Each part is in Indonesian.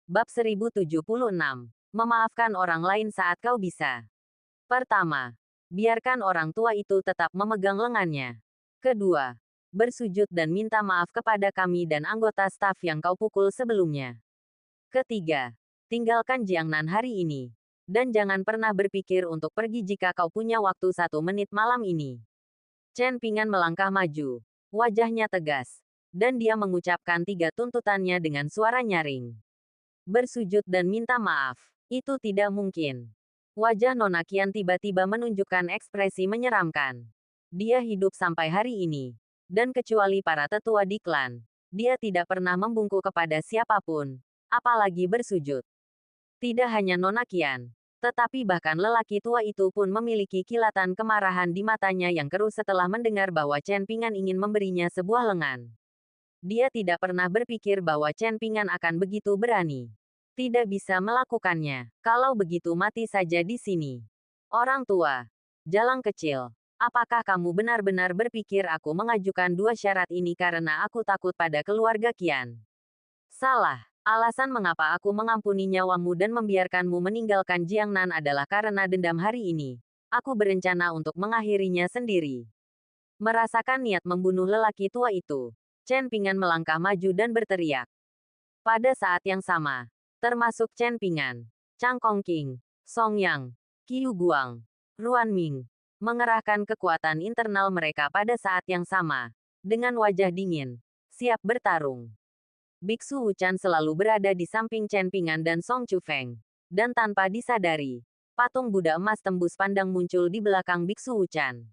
Bab 1076. Memaafkan orang lain saat kau bisa. Pertama, biarkan orang tua itu tetap memegang lengannya. Kedua, bersujud dan minta maaf kepada kami dan anggota staf yang kau pukul sebelumnya. Ketiga, tinggalkan Jiangnan hari ini. Dan jangan pernah berpikir untuk pergi jika kau punya waktu 1 menit malam ini. Chen Pingan melangkah maju. Wajahnya tegas. Dan dia mengucapkan 3 tuntutannya dengan suara nyaring. Bersujud dan minta maaf. Itu tidak mungkin. Wajah Nona Qian tiba-tiba menunjukkan ekspresi menyeramkan. Dia hidup sampai hari ini. Dan kecuali para tetua di klan, dia tidak pernah membungkuk kepada siapapun, apalagi bersujud. Tidak hanya Nona Qian, tetapi bahkan lelaki tua itu pun memiliki kilatan kemarahan di matanya yang keruh setelah mendengar bahwa Chen Pingan ingin memberinya sebuah lengan. Dia tidak pernah berpikir bahwa Chen Pingan akan begitu berani. Tidak bisa melakukannya. Kalau begitu mati saja di sini. Orang tua. Jalang kecil. Apakah kamu benar-benar berpikir aku mengajukan 2 syarat ini karena aku takut pada keluarga Qian? Salah. Alasan mengapa aku mengampuni nyawamu dan membiarkanmu meninggalkan Jiangnan adalah karena dendam hari ini. Aku berencana untuk mengakhirinya sendiri. Merasakan niat membunuh lelaki tua itu, Chen Pingan melangkah maju dan berteriak. Pada saat yang sama, termasuk Chen Pingan, Chang Kongqing, Song Yang, Qiu Guang, Ruan Ming, mengerahkan kekuatan internal mereka pada saat yang sama, dengan wajah dingin, siap bertarung. Biksu Wuchan selalu berada di samping Chen Pingan dan Song Chufeng, dan tanpa disadari, patung Buddha emas tembus pandang muncul di belakang Biksu Wuchan.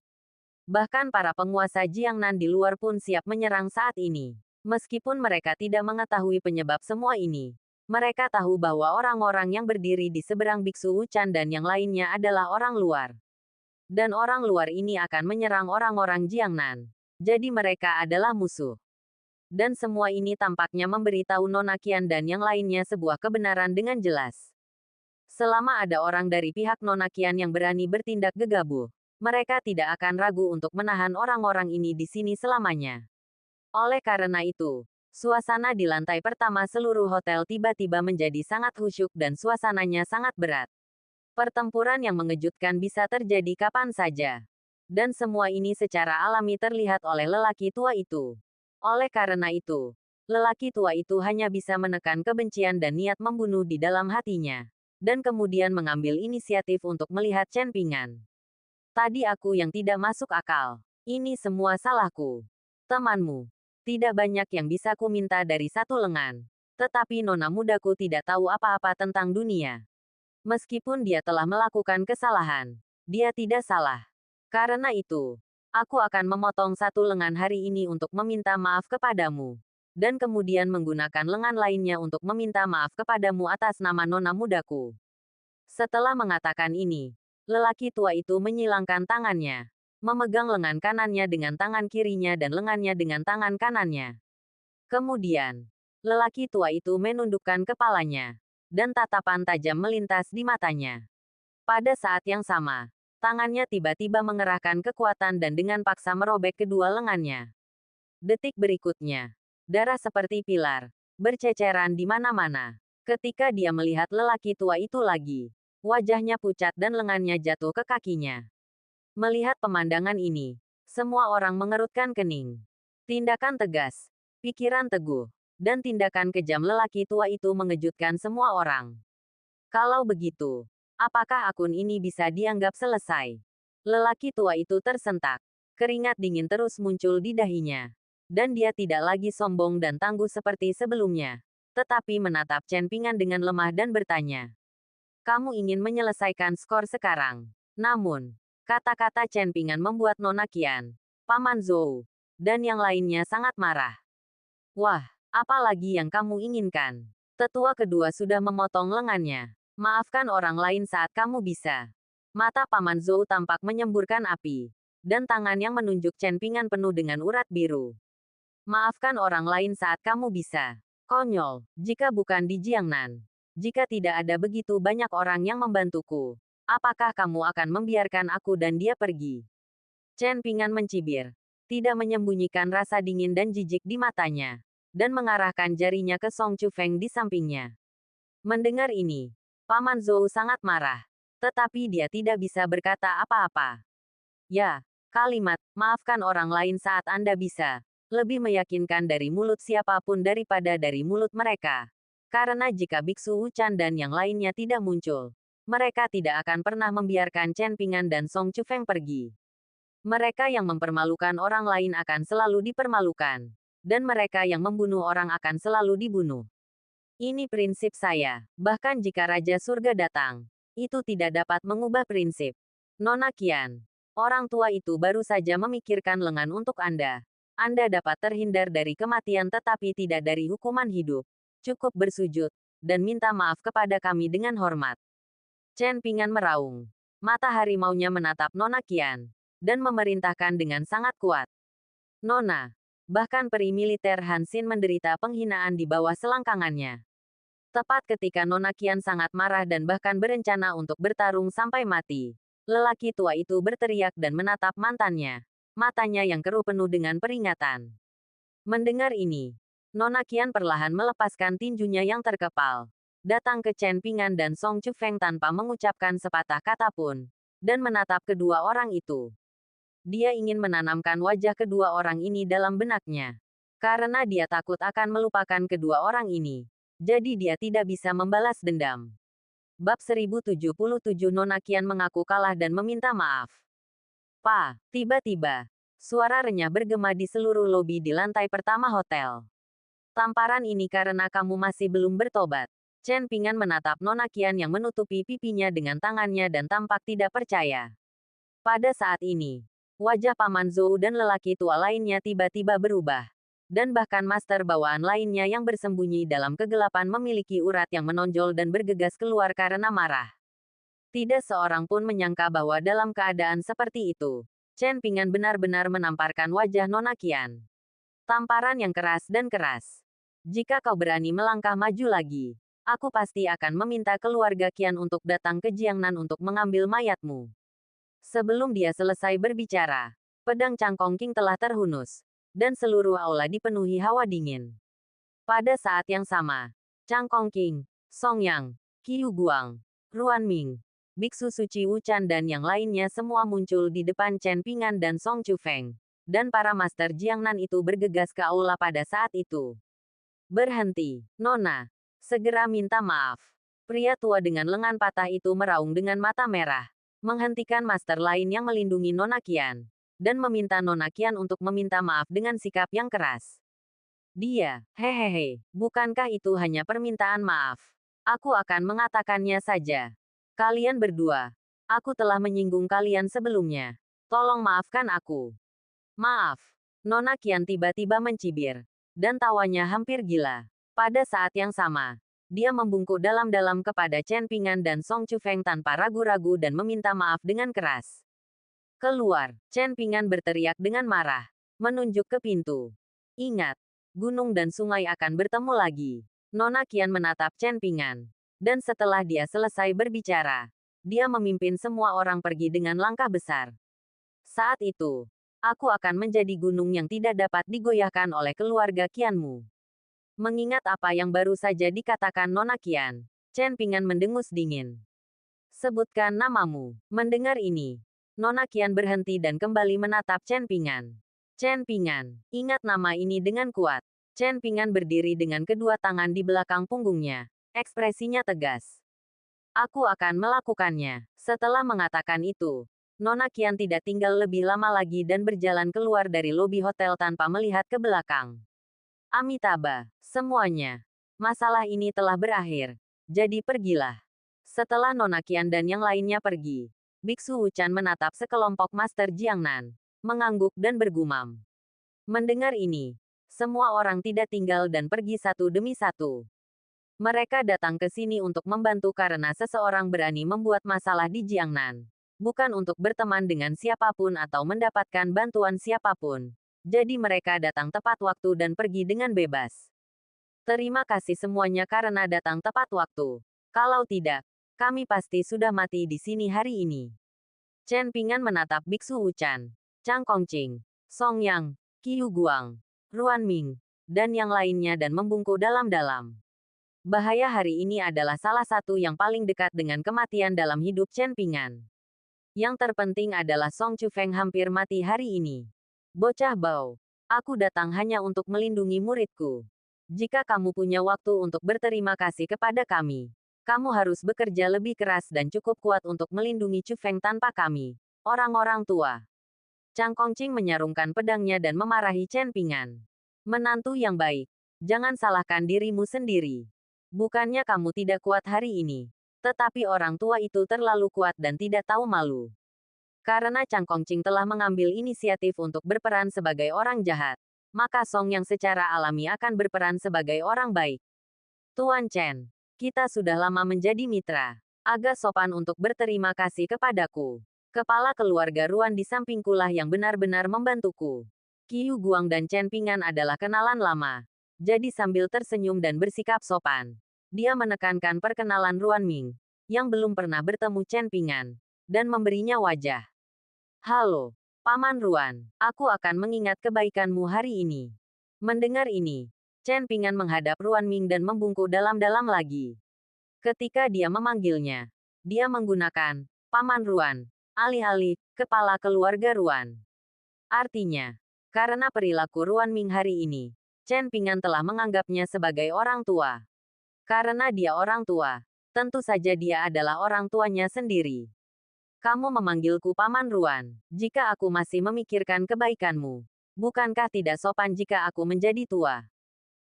Bahkan para penguasa Jiangnan di luar pun siap menyerang saat ini. Meskipun mereka tidak mengetahui penyebab semua ini, mereka tahu bahwa orang-orang yang berdiri di seberang Biksu Wuchan dan yang lainnya adalah orang luar. Dan orang luar ini akan menyerang orang-orang Jiangnan. Jadi mereka adalah musuh. Dan semua ini tampaknya memberitahu Nona Qian dan yang lainnya sebuah kebenaran dengan jelas. Selama ada orang dari pihak Nona Qian yang berani bertindak gegabah, mereka tidak akan ragu untuk menahan orang-orang ini di sini selamanya. Oleh karena itu, suasana di lantai pertama seluruh hotel tiba-tiba menjadi sangat khusyuk dan suasananya sangat berat. Pertempuran yang mengejutkan bisa terjadi kapan saja. Dan semua ini secara alami terlihat oleh lelaki tua itu. Oleh karena itu, lelaki tua itu hanya bisa menekan kebencian dan niat membunuh di dalam hatinya. Dan kemudian mengambil inisiatif untuk melihat Chen Pingan. Tadi aku yang tidak masuk akal. Ini semua salahku. Temanmu. Tidak banyak yang bisa kuminta dari 1 lengan. Tetapi nona mudaku tidak tahu apa-apa tentang dunia. Meskipun dia telah melakukan kesalahan, dia tidak salah. Karena itu, aku akan memotong 1 lengan hari ini untuk meminta maaf kepadamu. Dan kemudian menggunakan lengan lainnya untuk meminta maaf kepadamu atas nama nona mudaku. Setelah mengatakan ini, lelaki tua itu menyilangkan tangannya. Memegang lengan kanannya dengan tangan kirinya dan lengannya dengan tangan kanannya. Kemudian, lelaki tua itu menundukkan kepalanya, dan tatapan tajam melintas di matanya. Pada saat yang sama, tangannya tiba-tiba mengerahkan kekuatan dan dengan paksa merobek kedua lengannya. Detik berikutnya, darah seperti pilar, berceceran di mana-mana. Ketika dia melihat lelaki tua itu lagi, wajahnya pucat dan lengannya jatuh ke kakinya. Melihat pemandangan ini, semua orang mengerutkan kening. Tindakan tegas, pikiran teguh, dan tindakan kejam lelaki tua itu mengejutkan semua orang. Kalau begitu, apakah akun ini bisa dianggap selesai? Lelaki tua itu tersentak. Keringat dingin terus muncul di dahinya. Dan dia tidak lagi sombong dan tangguh seperti sebelumnya. Tetapi menatap Chen Pingan dengan lemah dan bertanya. Kamu ingin menyelesaikan skor sekarang. Namun, kata-kata Chen Pingan membuat Nona Qian, Paman Zhou, dan yang lainnya sangat marah. Wah, apa lagi yang kamu inginkan? Tetua kedua sudah memotong lengannya. Maafkan orang lain saat kamu bisa. Mata Paman Zhou tampak menyemburkan api. Dan tangan yang menunjuk Chen Pingan penuh dengan urat biru. Maafkan orang lain saat kamu bisa. Konyol, jika bukan di Jiangnan. Jika tidak ada begitu banyak orang yang membantuku. Apakah kamu akan membiarkan aku dan dia pergi? Chen Pingan mencibir. Tidak menyembunyikan rasa dingin dan jijik di matanya. Dan mengarahkan jarinya ke Song Chufeng di sampingnya. Mendengar ini, Paman Zhou sangat marah. Tetapi dia tidak bisa berkata apa-apa. Ya, kalimat, maafkan orang lain saat Anda bisa, lebih meyakinkan dari mulut siapapun daripada dari mulut mereka. Karena jika Biksu Wuchan dan yang lainnya tidak muncul, mereka tidak akan pernah membiarkan Chen Pingan dan Song Chufeng pergi. Mereka yang mempermalukan orang lain akan selalu dipermalukan. Dan mereka yang membunuh orang akan selalu dibunuh. Ini prinsip saya. Bahkan jika Raja Surga datang, itu tidak dapat mengubah prinsip. Nona Qian, orang tua itu baru saja memikirkan lengan untuk Anda. Anda dapat terhindar dari kematian tetapi tidak dari hukuman hidup. Cukup bersujud, dan minta maaf kepada kami dengan hormat. Chen Pingan meraung. Mata harimaunya menatap Nona Qian, dan memerintahkan dengan sangat kuat. Nona, bahkan peri militer Hansin menderita penghinaan di bawah selangkangannya. Tepat ketika Nona Qian sangat marah dan bahkan berencana untuk bertarung sampai mati, lelaki tua itu berteriak dan menatap mantannya. Matanya yang keruh penuh dengan peringatan. Mendengar ini, Nona Qian perlahan melepaskan tinjunya yang terkepal, datang ke Chen Pingan dan Song Chufeng tanpa mengucapkan sepatah kata pun, dan menatap kedua orang itu. Dia ingin menanamkan wajah kedua orang ini dalam benaknya. Karena dia takut akan melupakan kedua orang ini. Jadi dia tidak bisa membalas dendam. Bab 1077 Nona Qian mengaku kalah dan meminta maaf. Tiba-tiba, suara renyah bergema di seluruh lobi di lantai pertama hotel. Tamparan ini karena kamu masih belum bertobat. Chen Pingan menatap Nona Qian yang menutupi pipinya dengan tangannya dan tampak tidak percaya. Pada saat ini, wajah Paman Zhou dan lelaki tua lainnya tiba-tiba berubah. Dan bahkan master bawaan lainnya yang bersembunyi dalam kegelapan memiliki urat yang menonjol dan bergegas keluar karena marah. Tidak seorang pun menyangka bahwa dalam keadaan seperti itu, Chen Pingan benar-benar menamparkan wajah Nona Qian. Tamparan yang keras dan keras. Jika kau berani melangkah maju lagi, aku pasti akan meminta keluarga Qian untuk datang ke Jiangnan untuk mengambil mayatmu. Sebelum dia selesai berbicara, pedang Cangkong King telah terhunus, dan seluruh aula dipenuhi hawa dingin. Pada saat yang sama, Cangkong King, Song Yang, Qiu Guang, Ruan Ming, Biksu Suci Wuchan dan yang lainnya semua muncul di depan Chen Pingan dan Song Chufeng, dan para master Jiangnan itu bergegas ke aula pada saat itu. Berhenti, Nona. Segera minta maaf. Pria tua dengan lengan patah itu meraung dengan mata merah. Menghentikan master lain yang melindungi Nona Qian, dan meminta Nona Qian untuk meminta maaf dengan sikap yang keras. Dia, hehehe, bukankah itu hanya permintaan maaf? Aku akan mengatakannya saja. Kalian berdua, aku telah menyinggung kalian sebelumnya. Tolong maafkan aku. Maaf. Nona Qian tiba-tiba mencibir, dan tawanya hampir gila. Pada saat yang sama, dia membungkuk dalam-dalam kepada Chen Pingan dan Song Chufeng tanpa ragu-ragu dan meminta maaf dengan keras. Keluar, Chen Pingan berteriak dengan marah, menunjuk ke pintu. Ingat, gunung dan sungai akan bertemu lagi. Nona Qian menatap Chen Pingan. Dan setelah dia selesai berbicara, dia memimpin semua orang pergi dengan langkah besar. Saat itu, aku akan menjadi gunung yang tidak dapat digoyahkan oleh keluarga Qianmu. Mengingat apa yang baru saja dikatakan Nona Qian, Chen Pingan mendengus dingin. Sebutkan namamu. Mendengar ini, Nona Qian berhenti dan kembali menatap Chen Pingan. Chen Pingan, ingat nama ini dengan kuat. Chen Pingan berdiri dengan kedua tangan di belakang punggungnya. Ekspresinya tegas. Aku akan melakukannya. Setelah mengatakan itu, Nona Qian tidak tinggal lebih lama lagi dan berjalan keluar dari lobi hotel tanpa melihat ke belakang. Amitabha, semuanya. Masalah ini telah berakhir. Jadi pergilah. Setelah Nona Qian dan yang lainnya pergi, Biksu Wuchan menatap sekelompok master Jiangnan, mengangguk dan bergumam. Mendengar ini, semua orang tidak tinggal dan pergi satu demi satu. Mereka datang ke sini untuk membantu karena seseorang berani membuat masalah di Jiangnan. Bukan untuk berteman dengan siapapun atau mendapatkan bantuan siapapun. Jadi mereka datang tepat waktu dan pergi dengan bebas. Terima kasih semuanya karena datang tepat waktu. Kalau tidak, kami pasti sudah mati di sini hari ini. Chen Pingan menatap Biksu Wuchan, Cangkong King, Song Yang, Qiu Guang, Ruan Ming, dan yang lainnya dan membungkuk dalam-dalam. Bahaya hari ini adalah salah satu yang paling dekat dengan kematian dalam hidup Chen Pingan. Yang terpenting adalah Song Chufeng hampir mati hari ini. Bocah bau. Aku datang hanya untuk melindungi muridku. Jika kamu punya waktu untuk berterima kasih kepada kami, kamu harus bekerja lebih keras dan cukup kuat untuk melindungi Chufeng tanpa kami, orang-orang tua. Chang Kongqing menyarungkan pedangnya dan memarahi Chen Pingan. Menantu yang baik, jangan salahkan dirimu sendiri. Bukannya kamu tidak kuat hari ini, tetapi orang tua itu terlalu kuat dan tidak tahu malu. Karena Chang Kongqing telah mengambil inisiatif untuk berperan sebagai orang jahat, maka Song yang secara alami akan berperan sebagai orang baik. Tuan Chen, kita sudah lama menjadi mitra. Agak sopan untuk berterima kasih kepadaku. Kepala keluarga Ruan di sampingkulah yang benar-benar membantuku. Qiu Guang dan Chen Pingan adalah kenalan lama. Jadi sambil tersenyum dan bersikap sopan, dia menekankan perkenalan Ruan Ming, yang belum pernah bertemu Chen Pingan, dan memberinya wajah. Halo, Paman Ruan, aku akan mengingat kebaikanmu hari ini. Mendengar ini, Chen Pingan menghadap Ruan Ming dan membungkuk dalam-dalam lagi. Ketika dia memanggilnya, dia menggunakan Paman Ruan, alih-alih kepala keluarga Ruan. Artinya, karena perilaku Ruan Ming hari ini, Chen Pingan telah menganggapnya sebagai orang tua. Karena dia orang tua, tentu saja dia adalah orang tuanya sendiri. Kamu memanggilku Paman Ruan, jika aku masih memikirkan kebaikanmu. Bukankah tidak sopan jika aku menjadi tua?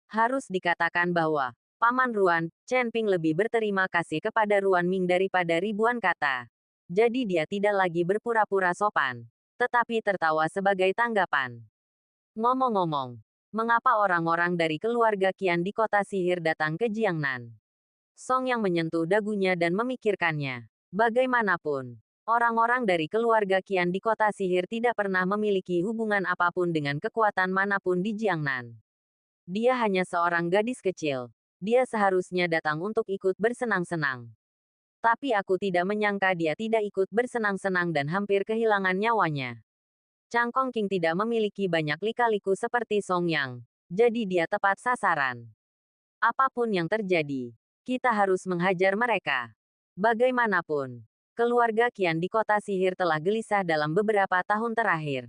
Harus dikatakan bahwa, Paman Ruan, Chen Ping lebih berterima kasih kepada Ruan Ming daripada ribuan kata. Jadi dia tidak lagi berpura-pura sopan, tetapi tertawa sebagai tanggapan. Ngomong-ngomong, mengapa orang-orang dari keluarga Qian di kota sihir datang ke Jiangnan? Song yang menyentuh dagunya dan memikirkannya. Bagaimanapun, orang-orang dari keluarga Qian di kota sihir tidak pernah memiliki hubungan apapun dengan kekuatan manapun di Jiangnan. Dia hanya seorang gadis kecil. Dia seharusnya datang untuk ikut bersenang-senang. Tapi aku tidak menyangka dia tidak ikut bersenang-senang dan hampir kehilangan nyawanya. Chang Kongqing tidak memiliki banyak lika-liku seperti Song Yang. Jadi dia tepat sasaran. Apapun yang terjadi, kita harus menghajar mereka. Bagaimanapun, keluarga Qian di kota sihir telah gelisah dalam beberapa tahun terakhir.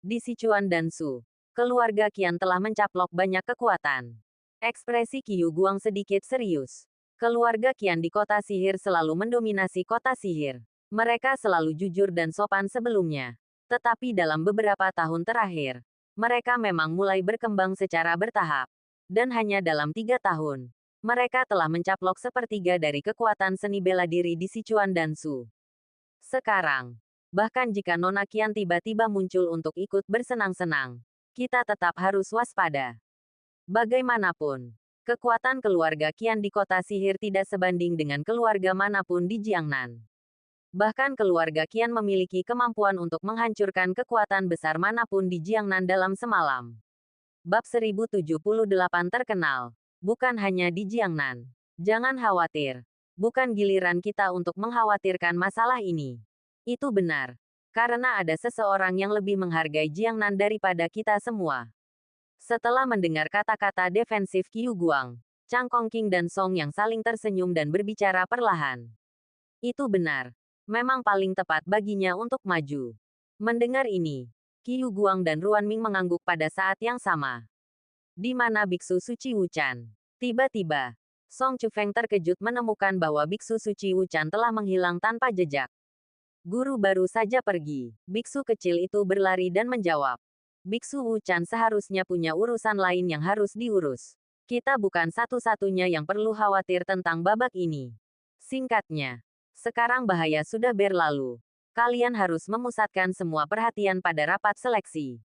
Di Sichuan dan Shu, keluarga Qian telah mencaplok banyak kekuatan. Ekspresi Qiu Guang sedikit serius. Keluarga Qian di kota sihir selalu mendominasi kota sihir. Mereka selalu jujur dan sopan sebelumnya. Tetapi dalam beberapa tahun terakhir, mereka memang mulai berkembang secara bertahap. Dan hanya dalam 3 tahun, mereka telah mencaplok sepertiga dari kekuatan seni bela diri di Sichuan dan Shu. Sekarang, bahkan jika Nona Qian tiba-tiba muncul untuk ikut bersenang-senang, kita tetap harus waspada. Bagaimanapun, kekuatan keluarga Qian di kota sihir tidak sebanding dengan keluarga manapun di Jiangnan. Bahkan keluarga Qian memiliki kemampuan untuk menghancurkan kekuatan besar manapun di Jiangnan dalam semalam. Bab 1078 terkenal. Bukan hanya di Jiangnan. Jangan khawatir. Bukan giliran kita untuk mengkhawatirkan masalah ini. Itu benar. Karena ada seseorang yang lebih menghargai Jiangnan daripada kita semua. Setelah mendengar kata-kata defensif Qiu Guang, Chang Kongqing dan Song yang saling tersenyum dan berbicara perlahan. Itu benar. Memang paling tepat baginya untuk maju. Mendengar ini, Qiu Guang dan Ruan Ming mengangguk pada saat yang sama. Di mana Biksu Suci Wuchan? Tiba-tiba, Song Chufeng terkejut menemukan bahwa Biksu Suci Wuchan telah menghilang tanpa jejak. Guru baru saja pergi. Biksu kecil itu berlari dan menjawab. Biksu Wuchan seharusnya punya urusan lain yang harus diurus. Kita bukan satu-satunya yang perlu khawatir tentang babak ini. Singkatnya, sekarang bahaya sudah berlalu. Kalian harus memusatkan semua perhatian pada rapat seleksi.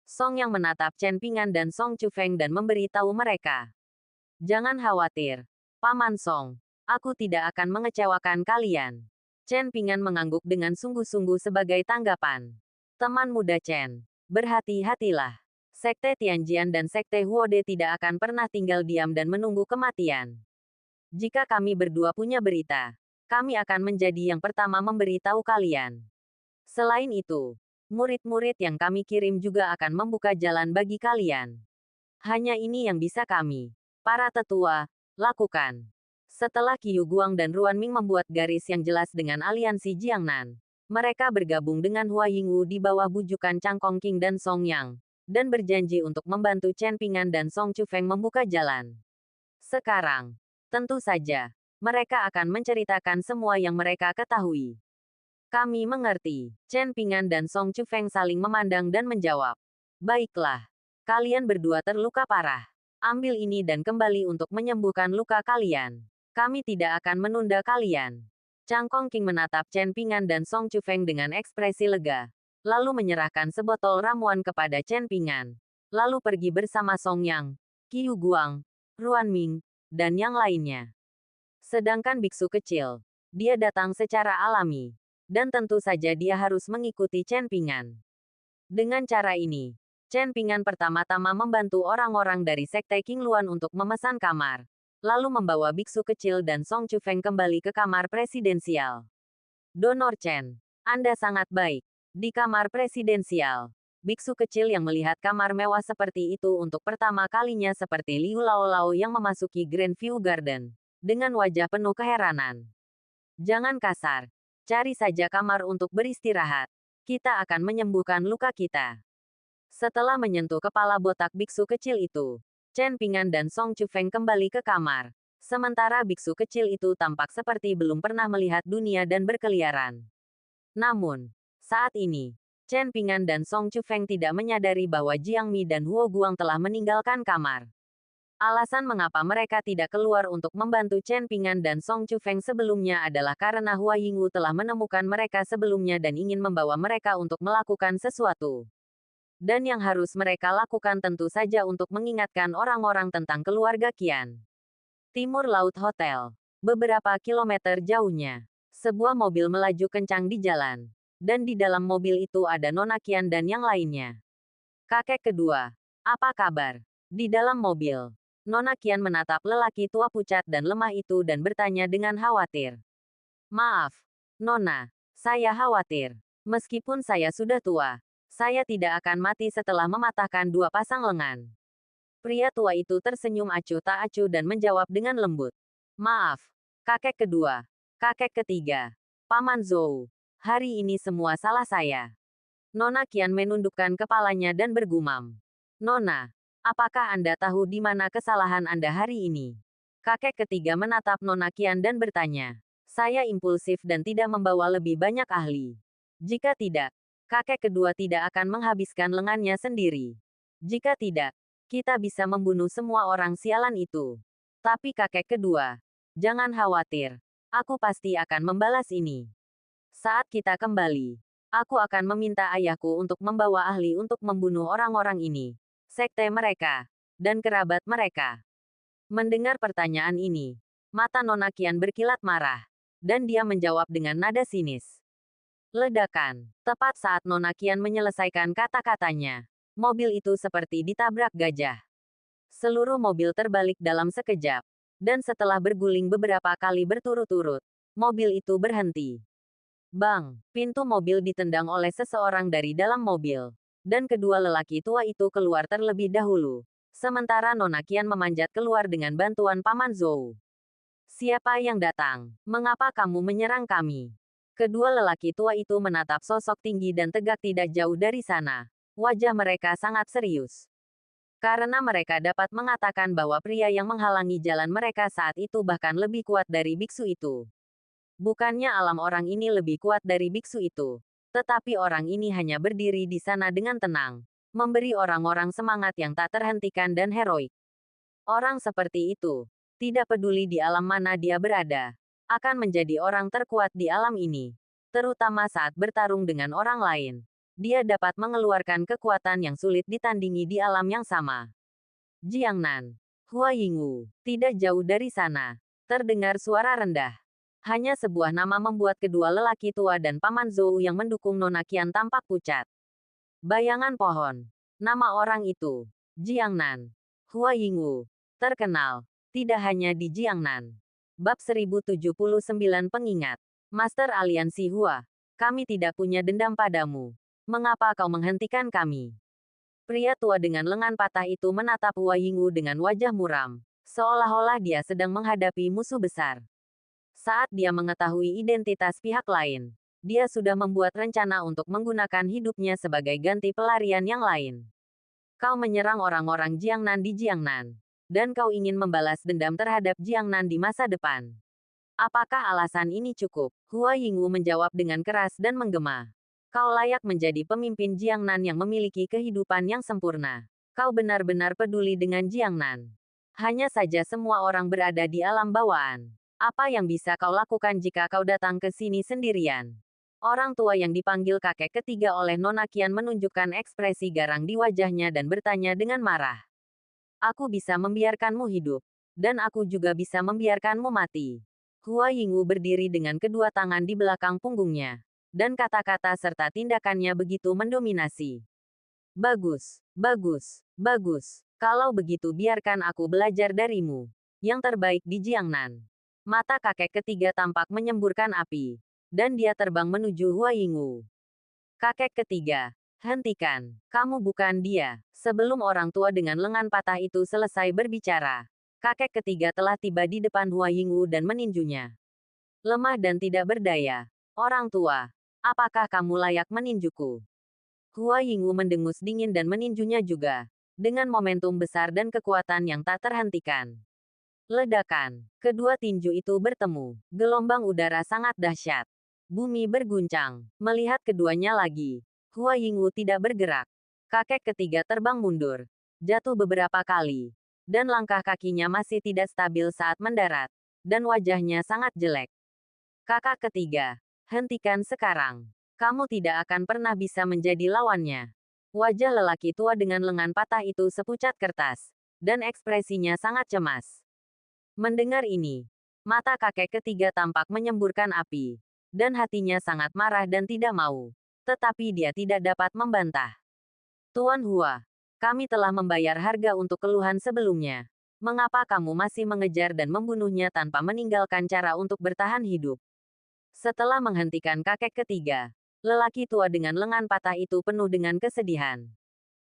Song yang menatap Chen Pingan dan Song Chufeng dan memberitahu mereka. Jangan khawatir, Paman Song. Aku tidak akan mengecewakan kalian. Chen Pingan mengangguk dengan sungguh-sungguh sebagai tanggapan. Teman muda Chen, berhati-hatilah. Sekte Tianjian dan Sekte Huode tidak akan pernah tinggal diam dan menunggu kematian. Jika kami berdua punya berita, kami akan menjadi yang pertama memberitahu kalian. Selain itu, murid-murid yang kami kirim juga akan membuka jalan bagi kalian. Hanya ini yang bisa kami, para tetua, Lakukan. Setelah Qiu Guang dan Ruan Ming membuat garis yang jelas dengan aliansi Jiangnan, mereka bergabung dengan Hua Yingwu di bawah bujukan Chang Kongqing dan Song Yang, dan berjanji untuk membantu Chen Ping'an dan Song Chufeng membuka jalan. Sekarang, tentu saja, mereka akan menceritakan semua yang mereka ketahui. Kami mengerti. Chen Ping'an dan Song Chufeng saling memandang dan menjawab. Baiklah. Kalian berdua terluka parah. Ambil ini dan kembali untuk menyembuhkan luka kalian. Kami tidak akan menunda kalian. Chang Kongqing menatap Chen Ping'an dan Song Chufeng dengan ekspresi lega, lalu menyerahkan sebotol ramuan kepada Chen Ping'an, lalu pergi bersama Song Yang, Qiu Guang, Ruan Ming, dan yang lainnya. Sedangkan biksu kecil, dia datang secara alami, dan tentu saja dia harus mengikuti Chen Ping'an. Dengan cara ini, Chen Ping'an pertama-tama membantu orang-orang dari Sekte Qingluan untuk memesan kamar, lalu membawa biksu kecil dan Song Chufeng kembali ke kamar presidensial. Donor Chen, Anda sangat baik. Di kamar presidensial, biksu kecil yang melihat kamar mewah seperti itu untuk pertama kalinya seperti Liu Laolao yang memasuki Grand View Garden, dengan wajah penuh keheranan. Jangan kasar. Cari saja kamar untuk beristirahat. Kita akan menyembuhkan luka kita. Setelah menyentuh kepala botak biksu kecil itu, Chen Ping'an dan Song Chufeng kembali ke kamar. Sementara biksu kecil itu tampak seperti belum pernah melihat dunia dan berkeliaran. Namun, saat ini, Chen Ping'an dan Song Chufeng tidak menyadari bahwa Jiang Mi dan Huo Guang telah meninggalkan kamar. Alasan mengapa mereka tidak keluar untuk membantu Chen Ping'an dan Song Chufeng sebelumnya adalah karena Hua Yingwu telah menemukan mereka sebelumnya dan ingin membawa mereka untuk melakukan sesuatu. Dan yang harus mereka lakukan tentu saja untuk mengingatkan orang-orang tentang keluarga Qian. Timur Laut Hotel. Beberapa kilometer jauhnya, sebuah mobil melaju kencang di jalan. Dan di dalam mobil itu ada Nona Qian dan yang lainnya. Kakek kedua, apa kabar? Di dalam mobil, Nona Qian menatap lelaki tua pucat dan lemah itu dan bertanya dengan khawatir. Maaf, Nona, saya khawatir. Meskipun saya sudah tua, saya tidak akan mati setelah mematahkan dua pasang lengan. Pria tua itu tersenyum acuh tak acuh dan menjawab dengan lembut. Maaf, kakek kedua, kakek ketiga, Paman Zhou. Hari ini semua salah saya. Nona Qian menundukkan kepalanya dan bergumam. Nona, apakah Anda tahu di mana kesalahan Anda hari ini? Kakek ketiga menatap Nona Qian dan bertanya. Saya impulsif dan tidak membawa lebih banyak ahli. Jika tidak, kakek kedua tidak akan menghabiskan lengannya sendiri. Jika tidak, kita bisa membunuh semua orang sialan itu. Tapi kakek kedua, jangan khawatir. Aku pasti akan membalas ini. Saat kita kembali, aku akan meminta ayahku untuk membawa ahli untuk membunuh orang-orang ini, sekte mereka, dan kerabat mereka. Mendengar pertanyaan ini, mata Nona Qian berkilat marah, dan dia menjawab dengan nada sinis. Ledakan. Tepat saat Nona Qian menyelesaikan kata-katanya, mobil itu seperti ditabrak gajah. Seluruh mobil terbalik dalam sekejap, dan setelah berguling beberapa kali berturut-turut, mobil itu berhenti. Bang! Pintu mobil ditendang oleh seseorang dari dalam mobil, dan kedua lelaki tua itu keluar terlebih dahulu. Sementara Nona Qian memanjat keluar dengan bantuan Paman Zhou. Siapa yang datang? Mengapa kamu menyerang kami? Kedua lelaki tua itu menatap sosok tinggi dan tegak tidak jauh dari sana. Wajah mereka sangat serius. Karena mereka dapat mengatakan bahwa pria yang menghalangi jalan mereka saat itu bahkan lebih kuat dari biksu itu. Bukannya alam orang ini lebih kuat dari biksu itu, tetapi orang ini hanya berdiri di sana dengan tenang, memberi orang-orang semangat yang tak terhentikan dan heroik. Orang seperti itu, tidak peduli di alam mana dia berada, akan menjadi orang terkuat di alam ini. Terutama saat bertarung dengan orang lain. Dia dapat mengeluarkan kekuatan yang sulit ditandingi di alam yang sama. Jiangnan. Hua Yingwu. Tidak jauh dari sana. Terdengar suara rendah. Hanya sebuah nama membuat kedua lelaki tua dan Paman Zhou yang mendukung Nona Qian tampak pucat. Bayangan pohon. Nama orang itu. Jiangnan. Hua Yingwu. Terkenal. Tidak hanya di Jiangnan. Bab 1079 Pengingat. Master Aliansi Hua. Kami tidak punya dendam padamu. Mengapa kau menghentikan kami? Pria tua dengan lengan patah itu menatap Hua Yingwu dengan wajah muram. Seolah-olah dia sedang menghadapi musuh besar. Saat dia mengetahui identitas pihak lain, dia sudah membuat rencana untuk menggunakan hidupnya sebagai ganti pelarian yang lain. Kau menyerang orang-orang Jiangnan di Jiangnan, dan kau ingin membalas dendam terhadap Jiangnan di masa depan. Apakah alasan ini cukup? Hua Yingwu menjawab dengan keras dan menggema. Kau layak menjadi pemimpin Jiangnan yang memiliki kehidupan yang sempurna. Kau benar-benar peduli dengan Jiangnan. Hanya saja semua orang berada di alam bawaan. Apa yang bisa kau lakukan jika kau datang ke sini sendirian? Orang tua yang dipanggil kakek ketiga oleh Nona Qian menunjukkan ekspresi garang di wajahnya dan bertanya dengan marah. Aku bisa membiarkanmu hidup. Dan aku juga bisa membiarkanmu mati. Hua Yingwu berdiri dengan kedua tangan di belakang punggungnya. Dan kata-kata serta tindakannya begitu mendominasi. Bagus, bagus, bagus. Kalau begitu biarkan aku belajar darimu. Yang terbaik di Jiangnan. Mata kakek ketiga tampak menyemburkan api. Dan dia terbang menuju Hua Yingwu. Kakek ketiga, hentikan. Kamu bukan dia. Sebelum orang tua dengan lengan patah itu selesai berbicara, kakek ketiga telah tiba di depan Hua Yingwu dan meninjunya. Lemah dan tidak berdaya. Orang tua, apakah kamu layak meninjuku? Hua Yingwu mendengus dingin dan meninjunya juga. Dengan momentum besar dan kekuatan yang tak terhentikan. Ledakan. Kedua tinju itu bertemu. Gelombang udara sangat dahsyat. Bumi berguncang. Melihat keduanya lagi, Hua Yingwu tidak bergerak. Kakek ketiga terbang mundur. Jatuh beberapa kali. Dan langkah kakinya masih tidak stabil saat mendarat. Dan wajahnya sangat jelek. Kakak ketiga, hentikan sekarang. Kamu tidak akan pernah bisa menjadi lawannya. Wajah lelaki tua dengan lengan patah itu sepucat kertas. Dan ekspresinya sangat cemas. Mendengar ini, mata kakek ketiga tampak menyemburkan api. Dan hatinya sangat marah dan tidak mau. Tetapi dia tidak dapat membantah. Tuan Hua, kami telah membayar harga untuk keluhan sebelumnya. Mengapa kamu masih mengejar dan membunuhnya tanpa meninggalkan cara untuk bertahan hidup? Setelah menghentikan kakek ketiga, lelaki tua dengan lengan patah itu penuh dengan kesedihan.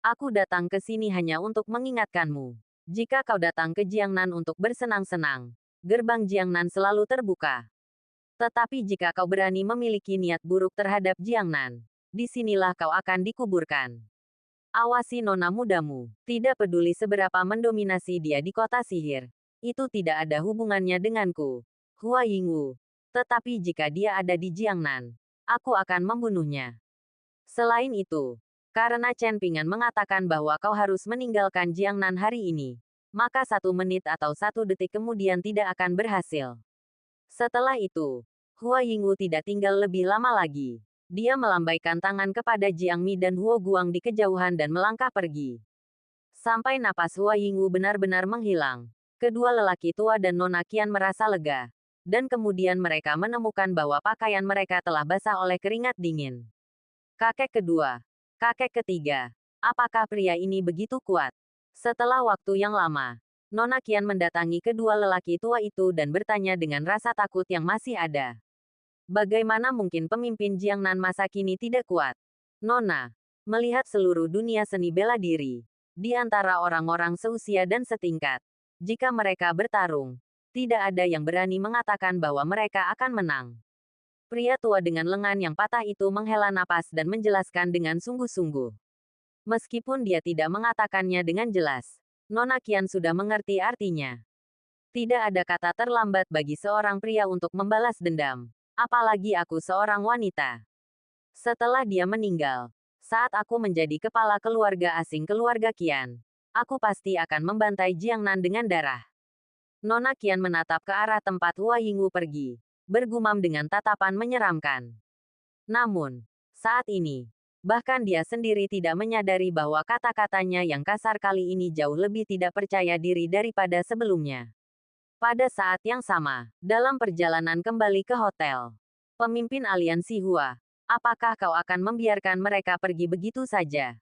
Aku datang ke sini hanya untuk mengingatkanmu. Jika kau datang ke Jiangnan untuk bersenang-senang, gerbang Jiangnan selalu terbuka. Tetapi jika kau berani memiliki niat buruk terhadap Jiangnan, disinilah kau akan dikuburkan. Awasi nona mudamu. Tidak peduli seberapa mendominasi dia di kota sihir. Itu tidak ada hubungannya denganku, Hua Yingwu. Tetapi jika dia ada di Jiangnan, aku akan membunuhnya. Selain itu, karena Chen Pingan mengatakan bahwa kau harus meninggalkan Jiangnan hari ini, maka 1 menit atau 1 detik kemudian tidak akan berhasil. Setelah itu, Hua Yingwu tidak tinggal lebih lama lagi. Dia melambaikan tangan kepada Jiang Mi dan Huo Guang di kejauhan dan melangkah pergi. Sampai napas Hua Yingwu benar-benar menghilang, kedua lelaki tua dan Nona Qian merasa lega. Dan kemudian mereka menemukan bahwa pakaian mereka telah basah oleh keringat dingin. Kakek kedua, kakek ketiga, apakah pria ini begitu kuat? Setelah waktu yang lama, Nona Qian mendatangi kedua lelaki tua itu dan bertanya dengan rasa takut yang masih ada. Bagaimana mungkin pemimpin Jiangnan masa kini tidak kuat? Nona, melihat seluruh dunia seni bela diri, di antara orang-orang seusia dan setingkat, jika mereka bertarung, tidak ada yang berani mengatakan bahwa mereka akan menang. Pria tua dengan lengan yang patah itu menghela napas dan menjelaskan dengan sungguh-sungguh. Meskipun dia tidak mengatakannya dengan jelas, Nona Qian sudah mengerti artinya. Tidak ada kata terlambat bagi seorang pria untuk membalas dendam. Apalagi aku seorang wanita. Setelah dia meninggal, saat aku menjadi kepala keluarga asing keluarga Qian, aku pasti akan membantai Jiangnan dengan darah. Nona Qian menatap ke arah tempat Hua Yingwu pergi, bergumam dengan tatapan menyeramkan. Namun, saat ini, bahkan dia sendiri tidak menyadari bahwa kata-katanya yang kasar kali ini jauh lebih tidak percaya diri daripada sebelumnya. Pada saat yang sama, dalam perjalanan kembali ke hotel, pemimpin aliansi Hua, apakah kau akan membiarkan mereka pergi begitu saja?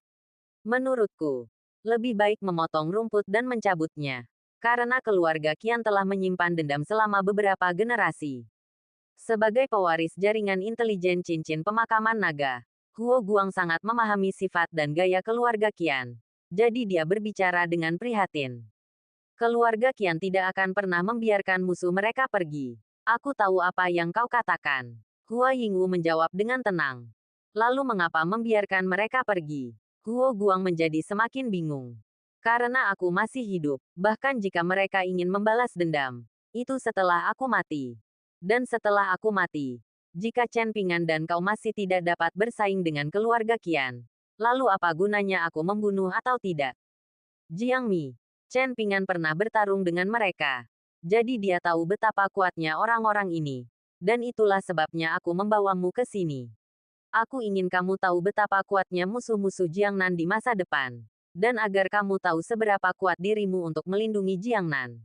Menurutku, lebih baik memotong rumput dan mencabutnya, karena keluarga Qian telah menyimpan dendam selama beberapa generasi. Sebagai pewaris jaringan intelijen cincin pemakaman naga, Huo Guang sangat memahami sifat dan gaya keluarga Qian. Jadi dia berbicara dengan prihatin. Keluarga Qian tidak akan pernah membiarkan musuh mereka pergi. Aku tahu apa yang kau katakan. Hua Yingwu menjawab dengan tenang. Lalu mengapa membiarkan mereka pergi? Huo Guang menjadi semakin bingung. Karena aku masih hidup, bahkan jika mereka ingin membalas dendam, itu setelah aku mati. Dan setelah aku mati, jika Chen Pingan dan kau masih tidak dapat bersaing dengan keluarga Qian, lalu apa gunanya aku membunuh atau tidak? Jiang Mi, Chen Pingan pernah bertarung dengan mereka. Jadi dia tahu betapa kuatnya orang-orang ini. Dan itulah sebabnya aku membawamu ke sini. Aku ingin kamu tahu betapa kuatnya musuh-musuh Jiangnan di masa depan. Dan agar kamu tahu seberapa kuat dirimu untuk melindungi Jiangnan.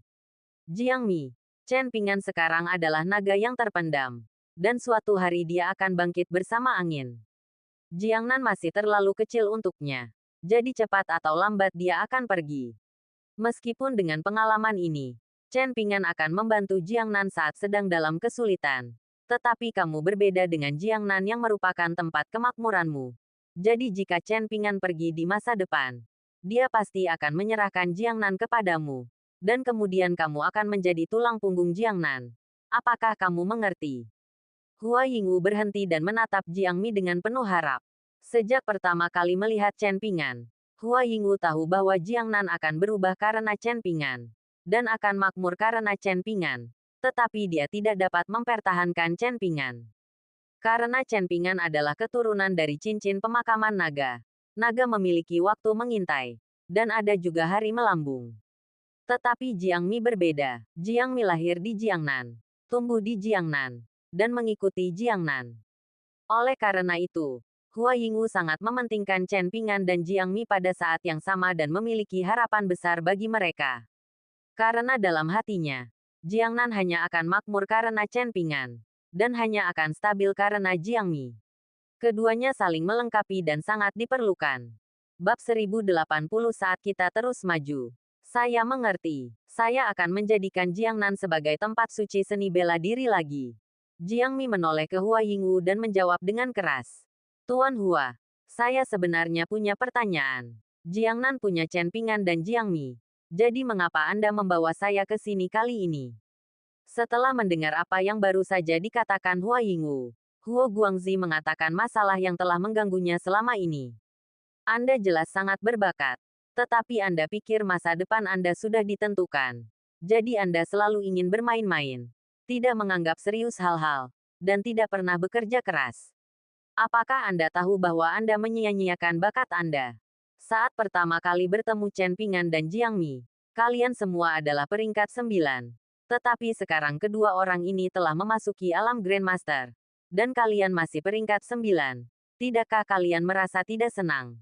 Jiang Mi, Chen Pingan sekarang adalah naga yang terpendam. Dan suatu hari dia akan bangkit bersama angin. Jiangnan masih terlalu kecil untuknya. Jadi cepat atau lambat dia akan pergi. Meskipun dengan pengalaman ini, Chen Pingan akan membantu Jiangnan saat sedang dalam kesulitan. Tetapi kamu berbeda dengan Jiangnan yang merupakan tempat kemakmuranmu. Jadi jika Chen Pingan pergi di masa depan, dia pasti akan menyerahkan Jiangnan kepadamu. Dan kemudian kamu akan menjadi tulang punggung Jiangnan. Apakah kamu mengerti? Hua Yingwu berhenti dan menatap Jiang Mi dengan penuh harap. Sejak pertama kali melihat Chen Pingan, Hua Yingwu tahu bahwa Jiangnan akan berubah karena Chen Pingan. Dan akan makmur karena Chen Pingan. Tetapi dia tidak dapat mempertahankan Chen Pingan. Karena Chen Pingan adalah keturunan dari cincin pemakaman naga. Naga memiliki waktu mengintai. Dan ada juga hari melambung. Tetapi Jiang Mi berbeda. Jiang Mi lahir di Jiangnan. Tumbuh di Jiangnan. Dan mengikuti Jiangnan. Oleh karena itu, Hua Yingwu sangat mementingkan Chen Pingan dan Jiang Mi pada saat yang sama dan memiliki harapan besar bagi mereka. Karena dalam hatinya, Jiangnan hanya akan makmur karena Chen Pingan, dan hanya akan stabil karena Jiang Mi. Keduanya saling melengkapi dan sangat diperlukan. Bab 1080 saat kita terus maju. Saya mengerti. Saya akan menjadikan Jiangnan sebagai tempat suci seni bela diri lagi. Jiang Mi menoleh ke Hua Yingwu dan menjawab dengan keras. Tuan Hua, saya sebenarnya punya pertanyaan. Jiangnan punya Chen Pingan dan Jiang Mi. Jadi mengapa Anda membawa saya ke sini kali ini? Setelah mendengar apa yang baru saja dikatakan Hua Yingwu, Huo Guangzi mengatakan masalah yang telah mengganggunya selama ini. Anda jelas sangat berbakat. Tetapi Anda pikir masa depan Anda sudah ditentukan. Jadi Anda selalu ingin bermain-main. Tidak menganggap serius hal-hal. Dan tidak pernah bekerja keras. Apakah Anda tahu bahwa Anda menyia-nyiakan bakat Anda? Saat pertama kali bertemu Chen Pingan dan Jiang Mi, kalian semua adalah peringkat 9. Tetapi sekarang kedua orang ini telah memasuki alam Grandmaster. Dan kalian masih peringkat 9. Tidakkah kalian merasa tidak senang?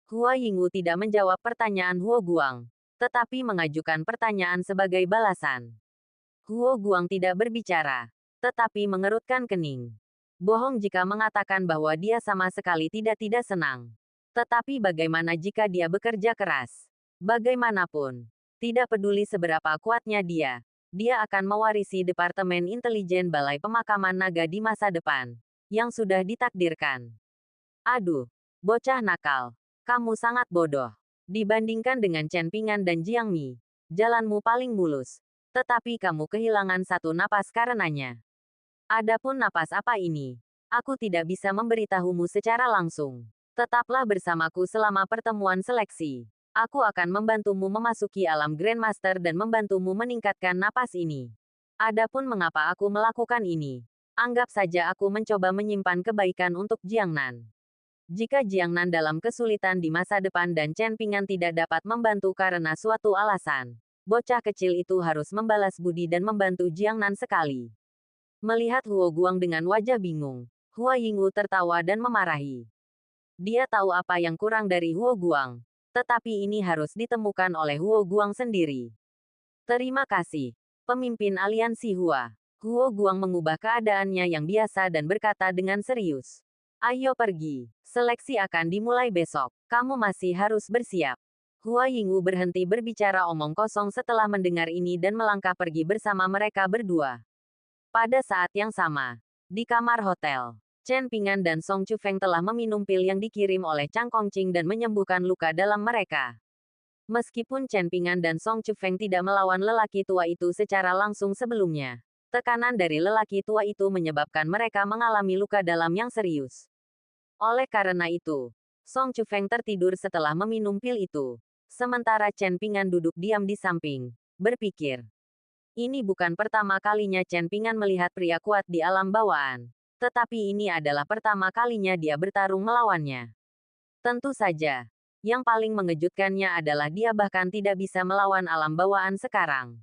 Hua Yingwu tidak menjawab pertanyaan Huo Guang, tetapi mengajukan pertanyaan sebagai balasan. Huo Guang tidak berbicara, tetapi mengerutkan kening. Bohong jika mengatakan bahwa dia sama sekali tidak senang. Tetapi bagaimana jika dia bekerja keras? Bagaimanapun, tidak peduli seberapa kuatnya dia akan mewarisi Departemen Intelijen Balai Pemakaman Naga di masa depan, yang sudah ditakdirkan. Aduh, bocah nakal, kamu sangat bodoh. Dibandingkan dengan Chen Pingan dan Jiang Mi, jalanmu paling mulus, tetapi kamu kehilangan satu napas karenanya. Adapun napas apa ini? Aku tidak bisa memberitahumu secara langsung. Tetaplah bersamaku selama pertemuan seleksi. Aku akan membantumu memasuki alam Grandmaster dan membantumu meningkatkan napas ini. Adapun mengapa aku melakukan ini? Anggap saja aku mencoba menyimpan kebaikan untuk Jiangnan. Jika Jiangnan dalam kesulitan di masa depan dan Chen Pingan tidak dapat membantu karena suatu alasan, bocah kecil itu harus membalas budi dan membantu Jiangnan sekali. Melihat Huo Guang dengan wajah bingung, Hua Yingwu tertawa dan memarahi. Dia tahu apa yang kurang dari Huo Guang. Tetapi ini harus ditemukan oleh Huo Guang sendiri. Terima kasih, pemimpin aliansi Hua. Huo Guang mengubah keadaannya yang biasa dan berkata dengan serius. Ayo pergi, seleksi akan dimulai besok. Kamu masih harus bersiap. Hua Yingwu berhenti berbicara omong kosong setelah mendengar ini dan melangkah pergi bersama mereka berdua. Pada saat yang sama, di kamar hotel, Chen Pingan dan Song Chufeng telah meminum pil yang dikirim oleh Chang Kongqing dan menyembuhkan luka dalam mereka. Meskipun Chen Ping'an dan Song Chufeng tidak melawan lelaki tua itu secara langsung sebelumnya, tekanan dari lelaki tua itu menyebabkan mereka mengalami luka dalam yang serius. Oleh karena itu, Song Chufeng tertidur setelah meminum pil itu. Sementara Chen Ping'an duduk diam di samping, berpikir. Ini bukan pertama kalinya Chen Ping'an melihat pria kuat di alam bawaan. Tetapi ini adalah pertama kalinya dia bertarung melawannya. Tentu saja, yang paling mengejutkannya adalah dia bahkan tidak bisa melawan alam bawaan sekarang.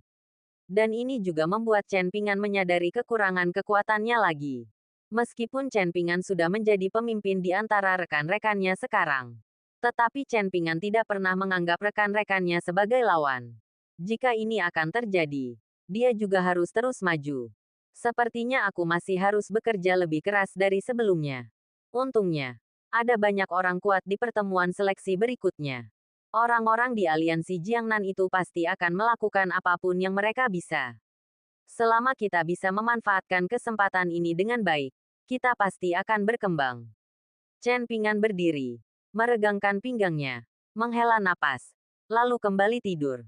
Dan ini juga membuat Chen Ping'an menyadari kekurangan kekuatannya lagi. Meskipun Chen Ping'an sudah menjadi pemimpin di antara rekan-rekannya sekarang. Tetapi Chen Ping'an tidak pernah menganggap rekan-rekannya sebagai lawan. Jika ini akan terjadi, dia juga harus terus maju. Sepertinya aku masih harus bekerja lebih keras dari sebelumnya. Untungnya, ada banyak orang kuat di pertemuan seleksi berikutnya. Orang-orang di aliansi Jiangnan itu pasti akan melakukan apapun yang mereka bisa. Selama kita bisa memanfaatkan kesempatan ini dengan baik, kita pasti akan berkembang. Chen Ping'an berdiri, meregangkan pinggangnya, menghela napas, lalu kembali tidur.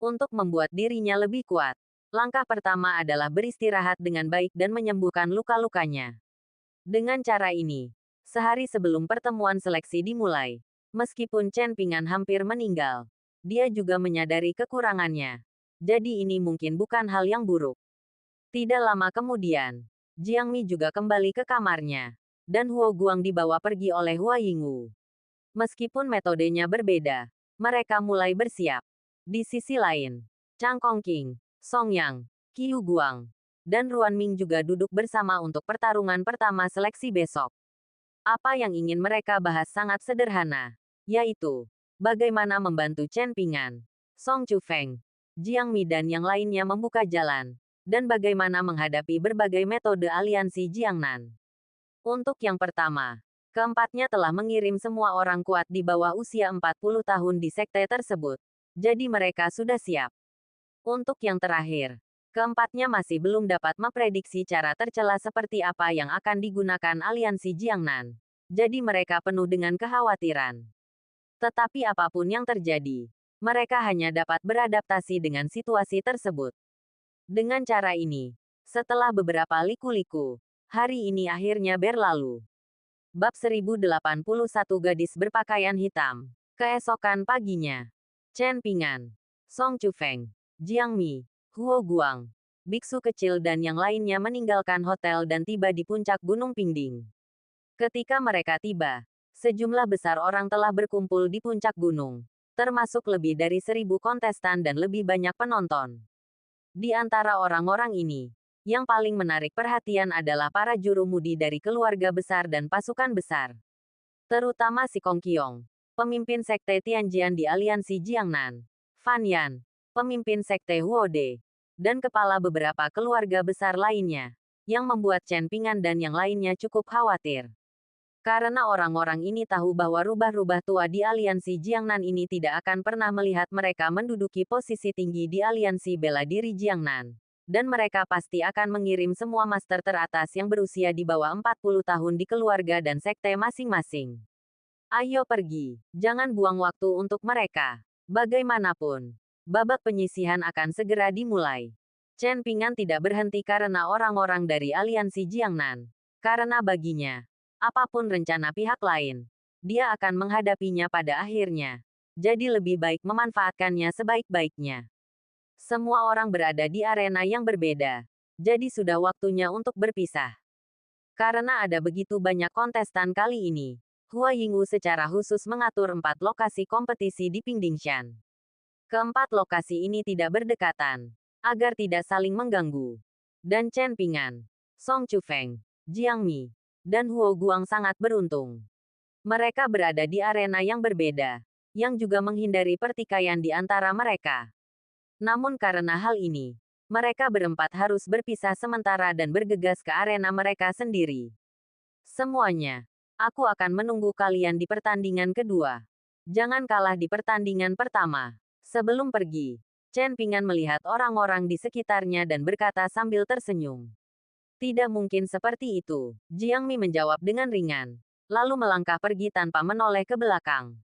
Untuk membuat dirinya lebih kuat, langkah pertama adalah beristirahat dengan baik dan menyembuhkan luka-lukanya. Dengan cara ini, sehari sebelum pertemuan seleksi dimulai, meskipun Chen Ping'an hampir meninggal, dia juga menyadari kekurangannya. Jadi ini mungkin bukan hal yang buruk. Tidak lama kemudian, Jiang Mi juga kembali ke kamarnya, dan Huo Guang dibawa pergi oleh Hua Yingwu. Meskipun metodenya berbeda, mereka mulai bersiap. Di sisi lain, Chang Kongqing, Song Yang, Qiu Guang, dan Ruan Ming juga duduk bersama untuk pertarungan pertama seleksi besok. Apa yang ingin mereka bahas sangat sederhana, yaitu bagaimana membantu Chen Ping'an, Song Chufeng, Jiang Mi dan yang lainnya membuka jalan, dan bagaimana menghadapi berbagai metode aliansi Jiangnan. Untuk yang pertama, keempatnya telah mengirim semua orang kuat di bawah usia 40 tahun di sekte tersebut, jadi mereka sudah siap. Untuk yang terakhir, keempatnya masih belum dapat memprediksi cara tercela seperti apa yang akan digunakan aliansi Jiangnan. Jadi mereka penuh dengan kekhawatiran. Tetapi apapun yang terjadi, mereka hanya dapat beradaptasi dengan situasi tersebut. Dengan cara ini, setelah beberapa liku-liku, hari ini akhirnya berlalu. Bab 1081 Gadis berpakaian hitam. Keesokan paginya, Chen Ping'an, Song Chufeng, Jiang Mi, Huo Guang, biksu kecil dan yang lainnya meninggalkan hotel dan tiba di puncak Gunung Pingding. Ketika mereka tiba, sejumlah besar orang telah berkumpul di puncak gunung, termasuk lebih dari 1.000 kontestan dan lebih banyak penonton. Di antara orang-orang ini, yang paling menarik perhatian adalah para jurumudi dari keluarga besar dan pasukan besar. Terutama si Kong Qiong, pemimpin sekte Tianjian di aliansi Jiangnan, Fan Yan, pemimpin sekte Huode, dan kepala beberapa keluarga besar lainnya, yang membuat Chen Ping'an dan yang lainnya cukup khawatir. Karena orang-orang ini tahu bahwa rubah-rubah tua di aliansi Jiangnan ini tidak akan pernah melihat mereka menduduki posisi tinggi di aliansi bela diri Jiangnan. Dan mereka pasti akan mengirim semua master teratas yang berusia di bawah 40 tahun di keluarga dan sekte masing-masing. Ayo pergi, jangan buang waktu untuk mereka. Bagaimanapun, babak penyisihan akan segera dimulai. Chen Ping'an tidak berhenti karena orang-orang dari aliansi Jiangnan. Karena baginya, apapun rencana pihak lain, dia akan menghadapinya pada akhirnya. Jadi lebih baik memanfaatkannya sebaik-baiknya. Semua orang berada di arena yang berbeda. Jadi sudah waktunya untuk berpisah. Karena ada begitu banyak kontestan kali ini, Hua Yingwu secara khusus mengatur 4 lokasi kompetisi di Pingdingshan. Keempat lokasi ini tidak berdekatan, agar tidak saling mengganggu. Dan Chen Ping'an, Song Chufeng, Jiang Mi, dan Huo Guang sangat beruntung. Mereka berada di arena yang berbeda, yang juga menghindari pertikaian di antara mereka. Namun karena hal ini, mereka berempat harus berpisah sementara dan bergegas ke arena mereka sendiri. Semuanya, aku akan menunggu kalian di pertandingan kedua. Jangan kalah di pertandingan pertama. Sebelum pergi, Chen Ping'an melihat orang-orang di sekitarnya dan berkata sambil tersenyum. Tidak mungkin seperti itu, Jiang Mi menjawab dengan ringan, lalu melangkah pergi tanpa menoleh ke belakang.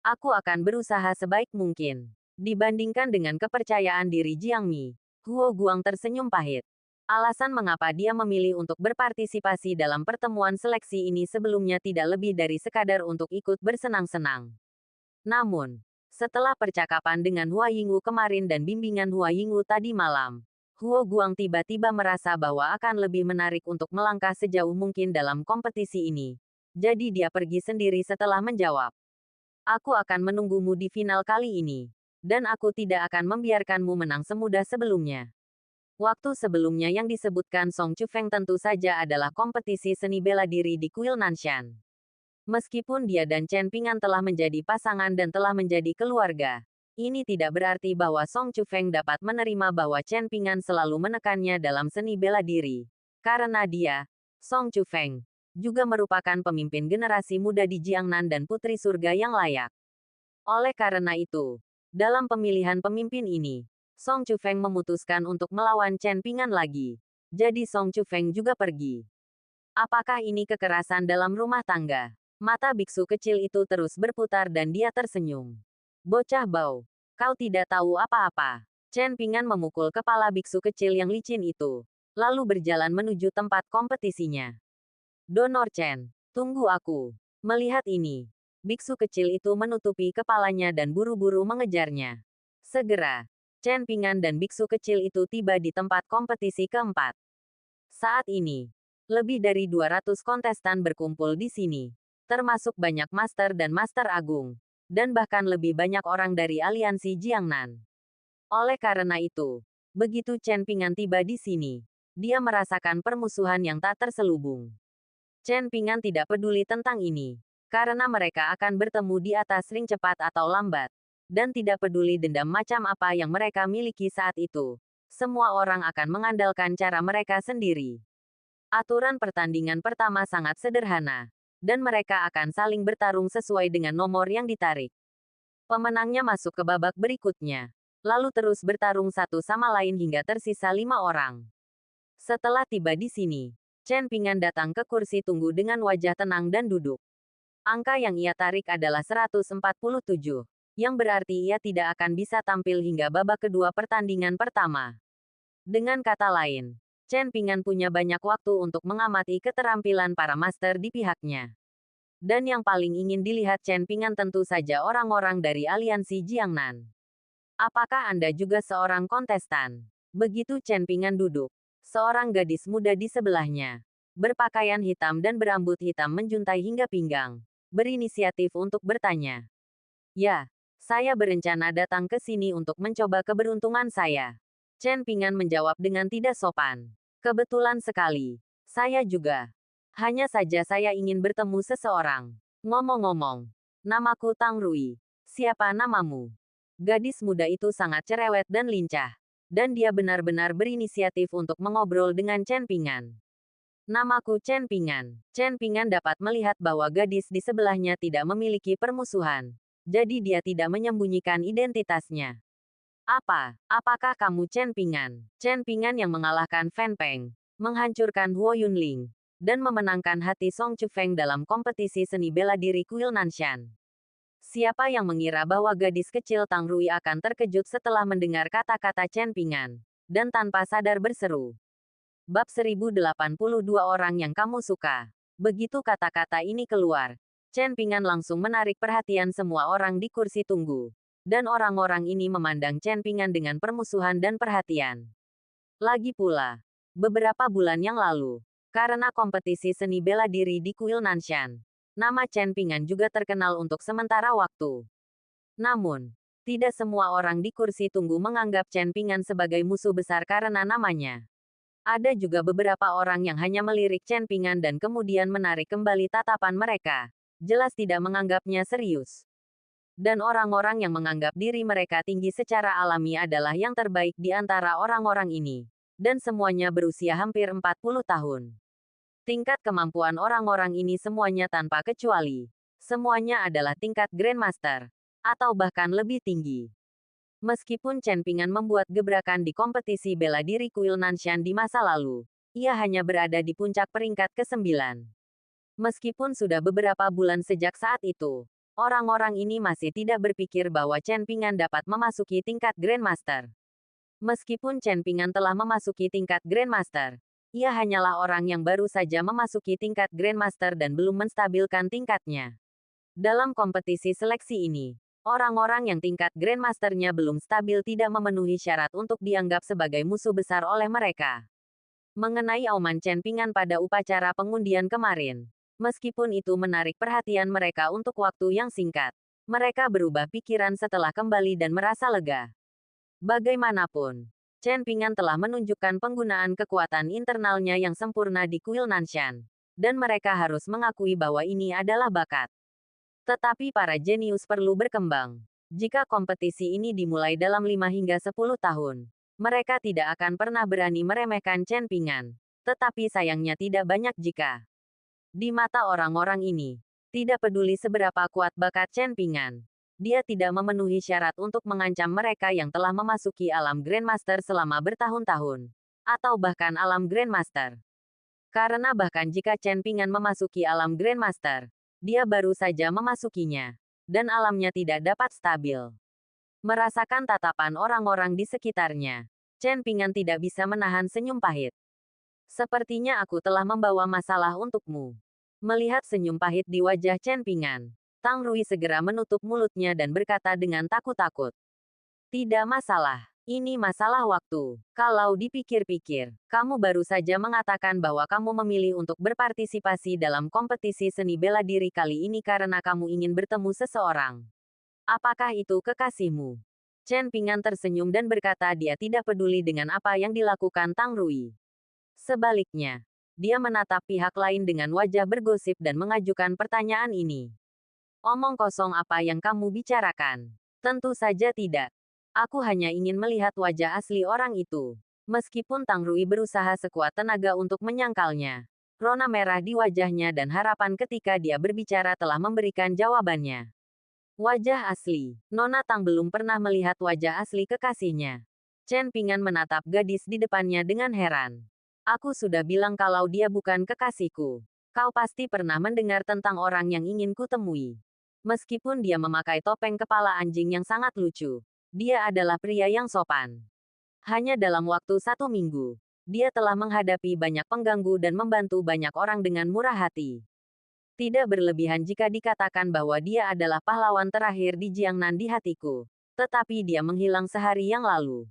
Aku akan berusaha sebaik mungkin. Dibandingkan dengan kepercayaan diri Jiang Mi, Huo Guang tersenyum pahit. Alasan mengapa dia memilih untuk berpartisipasi dalam pertemuan seleksi ini sebelumnya tidak lebih dari sekadar untuk ikut bersenang-senang. Namun, setelah percakapan dengan Hua Yingwu kemarin dan bimbingan Hua Yingwu tadi malam, Huo Guang tiba-tiba merasa bahwa akan lebih menarik untuk melangkah sejauh mungkin dalam kompetisi ini. Jadi dia pergi sendiri setelah menjawab. Aku akan menunggumu di final kali ini. Dan aku tidak akan membiarkanmu menang semudah sebelumnya. Waktu sebelumnya yang disebutkan Song Chufeng tentu saja adalah kompetisi seni bela diri di Kuil Nanshan. Meskipun dia dan Chen Ping'an telah menjadi pasangan dan telah menjadi keluarga, ini tidak berarti bahwa Song Chufeng dapat menerima bahwa Chen Ping'an selalu menekannya dalam seni bela diri. Karena dia, Song Chufeng, juga merupakan pemimpin generasi muda di Jiangnan dan putri surga yang layak. Oleh karena itu, dalam pemilihan pemimpin ini, Song Chufeng memutuskan untuk melawan Chen Ping'an lagi. Jadi Song Chufeng juga pergi. Apakah ini kekerasan dalam rumah tangga? Mata biksu kecil itu terus berputar dan dia tersenyum. Bocah bau, kau tidak tahu apa-apa. Chen Ping'an memukul kepala biksu kecil yang licin itu, lalu berjalan menuju tempat kompetisinya. Donor Chen, tunggu aku. Melihat ini, biksu kecil itu menutupi kepalanya dan buru-buru mengejarnya. Segera, Chen Ping'an dan biksu kecil itu tiba di tempat kompetisi keempat. Saat ini, lebih dari 200 kontestan berkumpul di sini, termasuk banyak master dan master agung, dan bahkan lebih banyak orang dari aliansi Jiangnan. Oleh karena itu, begitu Chen Ping'an tiba di sini, dia merasakan permusuhan yang tak terselubung. Chen Ping'an tidak peduli tentang ini, karena mereka akan bertemu di atas ring cepat atau lambat. Dan tidak peduli dendam macam apa yang mereka miliki saat itu. Semua orang akan mengandalkan cara mereka sendiri. Aturan pertandingan pertama sangat sederhana. Dan mereka akan saling bertarung sesuai dengan nomor yang ditarik. Pemenangnya masuk ke babak berikutnya. Lalu terus bertarung satu sama lain hingga tersisa 5 orang. Setelah tiba di sini, Chen Ping'an datang ke kursi tunggu dengan wajah tenang dan duduk. Angka yang ia tarik adalah 147. Yang berarti ia tidak akan bisa tampil hingga babak kedua pertandingan pertama. Dengan kata lain, Chen Ping'an punya banyak waktu untuk mengamati keterampilan para master di pihaknya. Dan yang paling ingin dilihat Chen Ping'an tentu saja orang-orang dari aliansi Jiangnan. Apakah Anda juga seorang kontestan? Begitu Chen Ping'an duduk, seorang gadis muda di sebelahnya, berpakaian hitam dan berambut hitam menjuntai hingga pinggang, berinisiatif untuk bertanya. Ya. Saya berencana datang ke sini untuk mencoba keberuntungan saya. Chen Ping'an menjawab dengan tidak sopan. Kebetulan sekali. Saya juga. Hanya saja saya ingin bertemu seseorang. Ngomong-ngomong, namaku Tang Rui. Siapa namamu? Gadis muda itu sangat cerewet dan lincah. Dan dia benar-benar berinisiatif untuk mengobrol dengan Chen Ping'an. Namaku Chen Ping'an. Chen Ping'an dapat melihat bahwa gadis di sebelahnya tidak memiliki permusuhan. Jadi dia tidak menyembunyikan identitasnya. Apakah kamu Chen Ping'an? Chen Ping'an yang mengalahkan Fan Peng, menghancurkan Huo Yunling, dan memenangkan hati Song Chufeng dalam kompetisi seni bela diri Kuil Nanshan. Siapa yang mengira bahwa gadis kecil Tang Rui akan terkejut setelah mendengar kata-kata Chen Ping'an, dan tanpa sadar berseru. Bab 1082 orang yang kamu suka. Begitu kata-kata ini keluar, Chen Ping'an langsung menarik perhatian semua orang di kursi tunggu. Dan orang-orang ini memandang Chen Ping'an dengan permusuhan dan perhatian. Lagi pula, beberapa bulan yang lalu, karena kompetisi seni bela diri di Kuil Nanshan, nama Chen Ping'an juga terkenal untuk sementara waktu. Namun, tidak semua orang di kursi tunggu menganggap Chen Ping'an sebagai musuh besar karena namanya. Ada juga beberapa orang yang hanya melirik Chen Ping'an dan kemudian menarik kembali tatapan mereka. Jelas tidak menganggapnya serius. Dan orang-orang yang menganggap diri mereka tinggi secara alami adalah yang terbaik di antara orang-orang ini. Dan semuanya berusia hampir 40 tahun. Tingkat kemampuan orang-orang ini semuanya tanpa kecuali. Semuanya adalah tingkat Grandmaster. Atau bahkan lebih tinggi. Meskipun Chen Ping'an membuat gebrakan di kompetisi bela diri Kuil Nanshan di masa lalu, ia hanya berada di puncak peringkat ke-9. Meskipun sudah beberapa bulan sejak saat itu, Orang-orang ini masih tidak berpikir bahwa Chen Ping'an dapat memasuki tingkat Grandmaster. Meskipun Chen Ping'an telah memasuki tingkat Grandmaster, ia hanyalah orang yang baru saja memasuki tingkat Grandmaster dan belum menstabilkan tingkatnya. Dalam kompetisi seleksi ini, orang-orang yang tingkat Grandmaster-nya belum stabil tidak memenuhi syarat untuk dianggap sebagai musuh besar oleh mereka. Mengenai auman Chen Ping'an pada upacara pengundian kemarin, meskipun itu menarik perhatian mereka untuk waktu yang singkat, mereka berubah pikiran setelah kembali dan merasa lega. Bagaimanapun, Chen Ping'an telah menunjukkan penggunaan kekuatan internalnya yang sempurna di kuil Nanshan, dan mereka harus mengakui bahwa ini adalah bakat. Tetapi para jenius perlu berkembang. Jika kompetisi ini dimulai dalam 5 hingga 10 tahun, mereka tidak akan pernah berani meremehkan Chen Ping'an. Tetapi sayangnya tidak banyak jika di mata orang-orang ini, tidak peduli seberapa kuat bakat Chen Ping'an, dia tidak memenuhi syarat untuk mengancam mereka yang telah memasuki alam Grandmaster selama bertahun-tahun, atau bahkan alam Grandmaster. Karena bahkan jika Chen Ping'an memasuki alam Grandmaster, dia baru saja memasukinya, dan alamnya tidak dapat stabil. Merasakan tatapan orang-orang di sekitarnya, Chen Ping'an tidak bisa menahan senyum pahit. Sepertinya aku telah membawa masalah untukmu. Melihat senyum pahit di wajah Chen Ping'an, Tang Rui segera menutup mulutnya dan berkata dengan takut-takut. Tidak masalah. Ini masalah waktu. Kalau dipikir-pikir, kamu baru saja mengatakan bahwa kamu memilih untuk berpartisipasi dalam kompetisi seni bela diri kali ini karena kamu ingin bertemu seseorang. Apakah itu kekasihmu? Chen Ping'an tersenyum dan berkata dia tidak peduli dengan apa yang dilakukan Tang Rui. Sebaliknya, dia menatap pihak lain dengan wajah bergosip dan mengajukan pertanyaan ini. Omong kosong apa yang kamu bicarakan? Tentu saja tidak. Aku hanya ingin melihat wajah asli orang itu. Meskipun Tang Rui berusaha sekuat tenaga untuk menyangkalnya, rona merah di wajahnya dan harapan ketika dia berbicara telah memberikan jawabannya. Wajah asli. Nona Tang belum pernah melihat wajah asli kekasihnya. Chen Ping'an menatap gadis di depannya dengan heran. Aku sudah bilang kalau dia bukan kekasihku. Kau pasti pernah mendengar tentang orang yang ingin kutemui. Meskipun dia memakai topeng kepala anjing yang sangat lucu, dia adalah pria yang sopan. Hanya dalam waktu 1 minggu, dia telah menghadapi banyak pengganggu dan membantu banyak orang dengan murah hati. Tidak berlebihan jika dikatakan bahwa dia adalah pahlawan terakhir di Jiangnan di hatiku. Tetapi dia menghilang sehari yang lalu.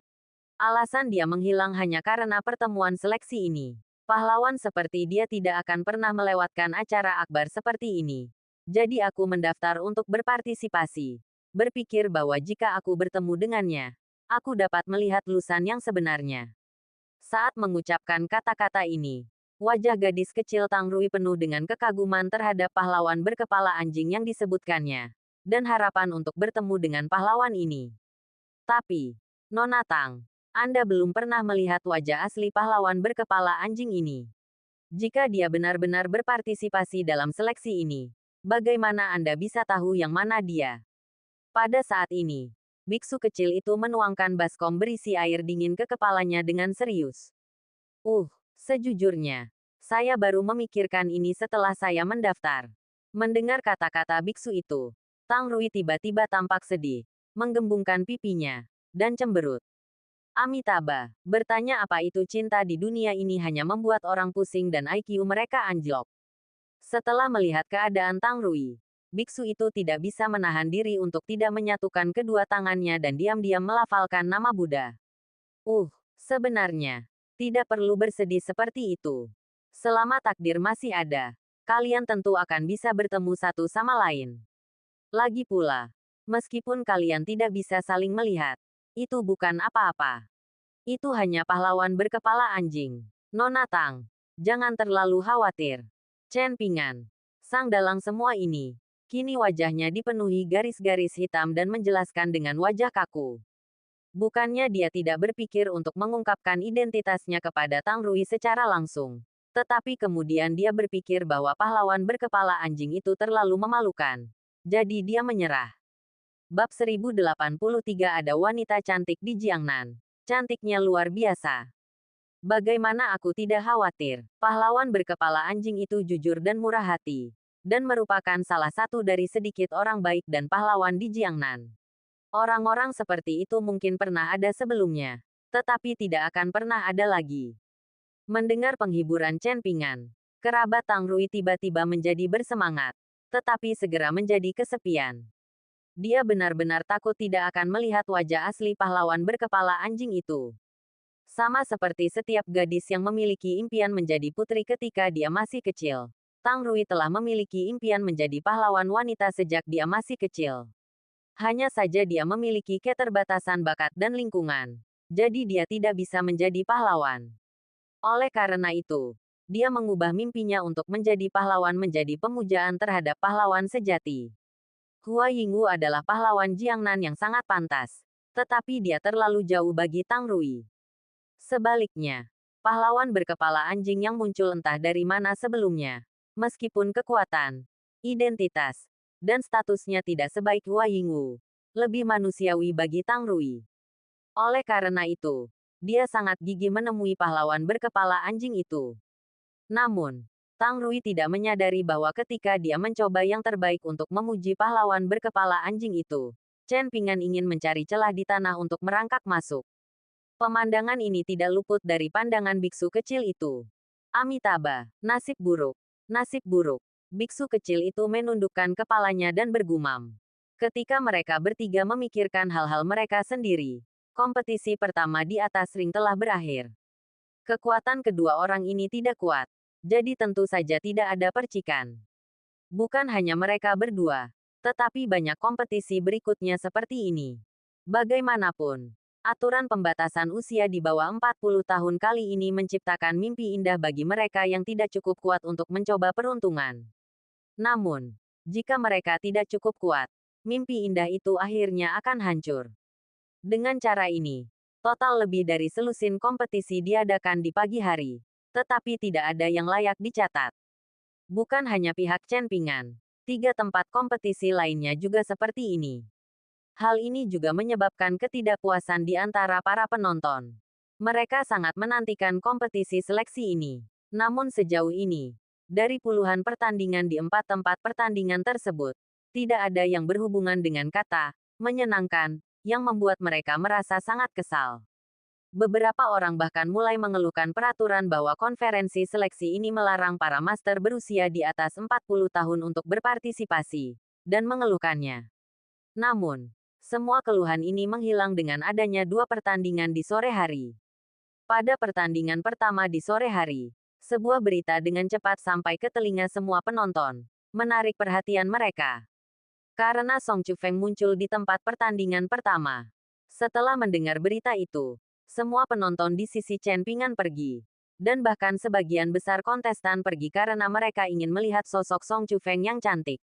Alasan dia menghilang hanya karena pertemuan seleksi ini. Pahlawan seperti dia tidak akan pernah melewatkan acara akbar seperti ini. Jadi aku mendaftar untuk berpartisipasi. Berpikir bahwa jika aku bertemu dengannya, aku dapat melihat Lusan yang sebenarnya. Saat mengucapkan kata-kata ini, wajah gadis kecil Tang Rui penuh dengan kekaguman terhadap pahlawan berkepala anjing yang disebutkannya, dan harapan untuk bertemu dengan pahlawan ini. Tapi, Nona Tang, Anda belum pernah melihat wajah asli pahlawan berkepala anjing ini. Jika dia benar-benar berpartisipasi dalam seleksi ini, bagaimana Anda bisa tahu yang mana dia? Pada saat ini, biksu kecil itu menuangkan baskom berisi air dingin ke kepalanya dengan serius. Sejujurnya, saya baru memikirkan ini setelah saya mendaftar. Mendengar kata-kata biksu itu, Tang Rui tiba-tiba tampak sedih, menggembungkan pipinya, dan cemberut. Amitabha, bertanya apa itu cinta di dunia ini hanya membuat orang pusing dan IQ mereka anjlok. Setelah melihat keadaan Tang Rui, biksu itu tidak bisa menahan diri untuk tidak menyatukan kedua tangannya dan diam-diam melafalkan nama Buddha. Sebenarnya, tidak perlu bersedih seperti itu. Selama takdir masih ada, kalian tentu akan bisa bertemu satu sama lain. Lagi pula, meskipun kalian tidak bisa saling melihat, itu bukan apa-apa. Itu hanya pahlawan berkepala anjing. Nona Tang, jangan terlalu khawatir. Chen Ping'an, sang dalang semua ini, kini wajahnya dipenuhi garis-garis hitam dan menjelaskan dengan wajah kaku. Bukannya dia tidak berpikir untuk mengungkapkan identitasnya kepada Tang Rui secara langsung. Tetapi kemudian dia berpikir bahwa pahlawan berkepala anjing itu terlalu memalukan. Jadi dia menyerah. Bab 1083 Ada wanita cantik di Jiangnan. Cantiknya luar biasa. Bagaimana aku tidak khawatir. Pahlawan berkepala anjing itu jujur dan murah hati. dan merupakan salah satu dari sedikit orang baik dan pahlawan di Jiangnan. Orang-orang seperti itu mungkin pernah ada sebelumnya, tetapi tidak akan pernah ada lagi. Mendengar penghiburan Chen Pingan, kerabat Tang Rui tiba-tiba menjadi bersemangat, tetapi segera menjadi kesepian. Dia benar-benar takut tidak akan melihat wajah asli pahlawan berkepala anjing itu. Sama seperti setiap gadis yang memiliki impian menjadi putri ketika dia masih kecil, Tang Rui telah memiliki impian menjadi pahlawan wanita sejak dia masih kecil. Hanya saja dia memiliki keterbatasan bakat dan lingkungan, jadi dia tidak bisa menjadi pahlawan. Oleh karena itu, dia mengubah mimpinya untuk menjadi pahlawan menjadi pemujaan terhadap pahlawan sejati. Hua Yingwu adalah pahlawan Jiangnan yang sangat pantas, tetapi dia terlalu jauh bagi Tang Rui. Sebaliknya, pahlawan berkepala anjing yang muncul entah dari mana sebelumnya, meskipun kekuatan, identitas, dan statusnya tidak sebaik Hua Yingwu, lebih manusiawi bagi Tang Rui. Oleh karena itu, dia sangat gigih menemui pahlawan berkepala anjing itu. Namun, Tang Rui tidak menyadari bahwa ketika dia mencoba yang terbaik untuk memuji pahlawan berkepala anjing itu, Chen Pingan ingin mencari celah di tanah untuk merangkak masuk. Pemandangan ini tidak luput dari pandangan biksu kecil itu. Amitabha, nasib buruk, nasib buruk. Biksu kecil itu menundukkan kepalanya dan bergumam. Ketika mereka bertiga memikirkan hal-hal mereka sendiri, kompetisi pertama di atas ring telah berakhir. Kekuatan kedua orang ini tidak kuat, jadi tentu saja tidak ada percikan. Bukan hanya mereka berdua, tetapi banyak kompetisi berikutnya seperti ini. Bagaimanapun, aturan pembatasan usia di bawah 40 tahun kali ini menciptakan mimpi indah bagi mereka yang tidak cukup kuat untuk mencoba peruntungan. Namun, jika mereka tidak cukup kuat, mimpi indah itu akhirnya akan hancur. Dengan cara ini, total lebih dari selusin kompetisi diadakan di pagi hari, tetapi tidak ada yang layak dicatat. Bukan hanya pihak Chen Pingan, 3 tempat kompetisi lainnya juga seperti ini. Hal ini juga menyebabkan ketidakpuasan di antara para penonton. Mereka sangat menantikan kompetisi seleksi ini. Namun sejauh ini, dari puluhan pertandingan di 4 tempat pertandingan tersebut, tidak ada yang berhubungan dengan kata menyenangkan, yang membuat mereka merasa sangat kesal. Beberapa orang bahkan mulai mengeluhkan peraturan bahwa konferensi seleksi ini melarang para master berusia di atas 40 tahun untuk berpartisipasi, dan mengeluhkannya. Namun, semua keluhan ini menghilang dengan adanya 2 pertandingan di sore hari. Pada pertandingan pertama di sore hari, sebuah berita dengan cepat sampai ke telinga semua penonton, menarik perhatian mereka. Karena Song Chufeng muncul di tempat pertandingan pertama. Setelah mendengar berita itu, semua penonton di sisi Chen Pingan pergi. Dan bahkan sebagian besar kontestan pergi karena mereka ingin melihat sosok Song Chufeng yang cantik.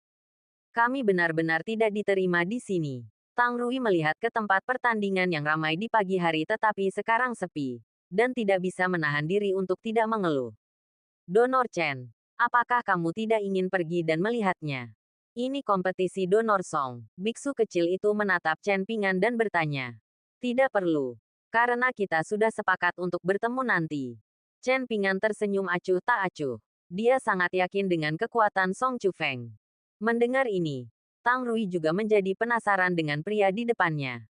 Kami benar-benar tidak diterima di sini. Tang Rui melihat ke tempat pertandingan yang ramai di pagi hari tetapi sekarang sepi, dan tidak bisa menahan diri untuk tidak mengeluh. Donor Chen, apakah kamu tidak ingin pergi dan melihatnya? Ini kompetisi donor song. Biksu kecil itu menatap Chen Pingan dan bertanya. Tidak perlu, karena kita sudah sepakat untuk bertemu nanti. Chen Pingan tersenyum acuh tak acuh. Dia sangat yakin dengan kekuatan Song Chufeng. Mendengar ini, Tang Rui juga menjadi penasaran dengan pria di depannya.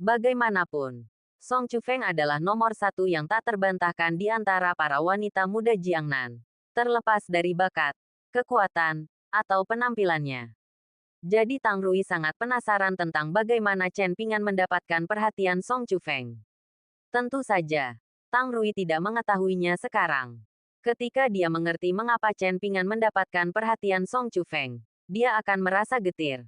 Bagaimanapun, Song Chufeng adalah nomor 1 yang tak terbantahkan di antara para wanita muda Jiangnan, terlepas dari bakat, kekuatan, atau penampilannya. Jadi Tang Rui sangat penasaran tentang bagaimana Chen Pingan mendapatkan perhatian Song Chufeng. Tentu saja, Tang Rui tidak mengetahuinya sekarang. Ketika dia mengerti mengapa Chen Pingan mendapatkan perhatian Song Chufeng, dia akan merasa getir.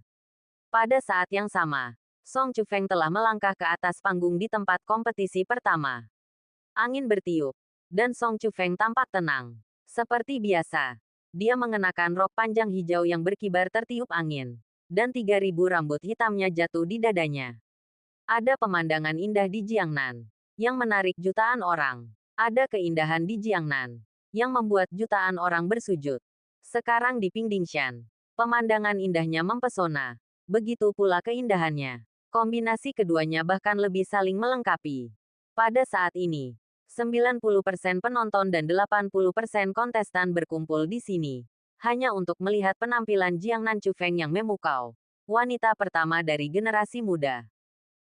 Pada saat yang sama, Song Chufeng telah melangkah ke atas panggung di tempat kompetisi pertama. Angin bertiup, dan Song Chufeng tampak tenang. Seperti biasa, dia mengenakan rok panjang hijau yang berkibar tertiup angin, dan 3.000 rambut hitamnya jatuh di dadanya. Ada pemandangan indah di Jiangnan, yang menarik jutaan orang. Ada keindahan di Jiangnan, yang membuat jutaan orang bersujud. Sekarang di Pingdingshan, pemandangan indahnya mempesona. Begitu pula keindahannya. Kombinasi keduanya bahkan lebih saling melengkapi. Pada saat ini, 90% penonton dan 80% kontestan berkumpul di sini. hanya untuk melihat penampilan Jiangnan Chufeng yang memukau, wanita pertama dari generasi muda.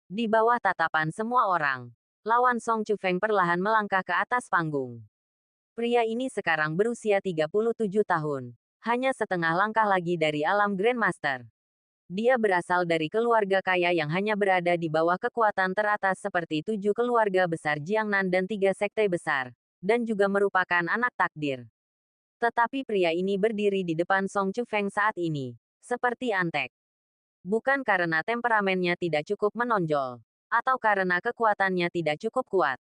Di bawah tatapan semua orang, lawan Song Chufeng perlahan melangkah ke atas panggung. Pria ini sekarang berusia 37 tahun, hanya setengah langkah lagi dari alam Grandmaster. Dia berasal dari keluarga kaya yang hanya berada di bawah kekuatan teratas seperti 7 keluarga besar Jiangnan dan 3 sekte besar, dan juga merupakan anak takdir. Tetapi pria ini berdiri di depan Song Chufeng saat ini, seperti antek. Bukan karena temperamennya tidak cukup menonjol, atau karena kekuatannya tidak cukup kuat.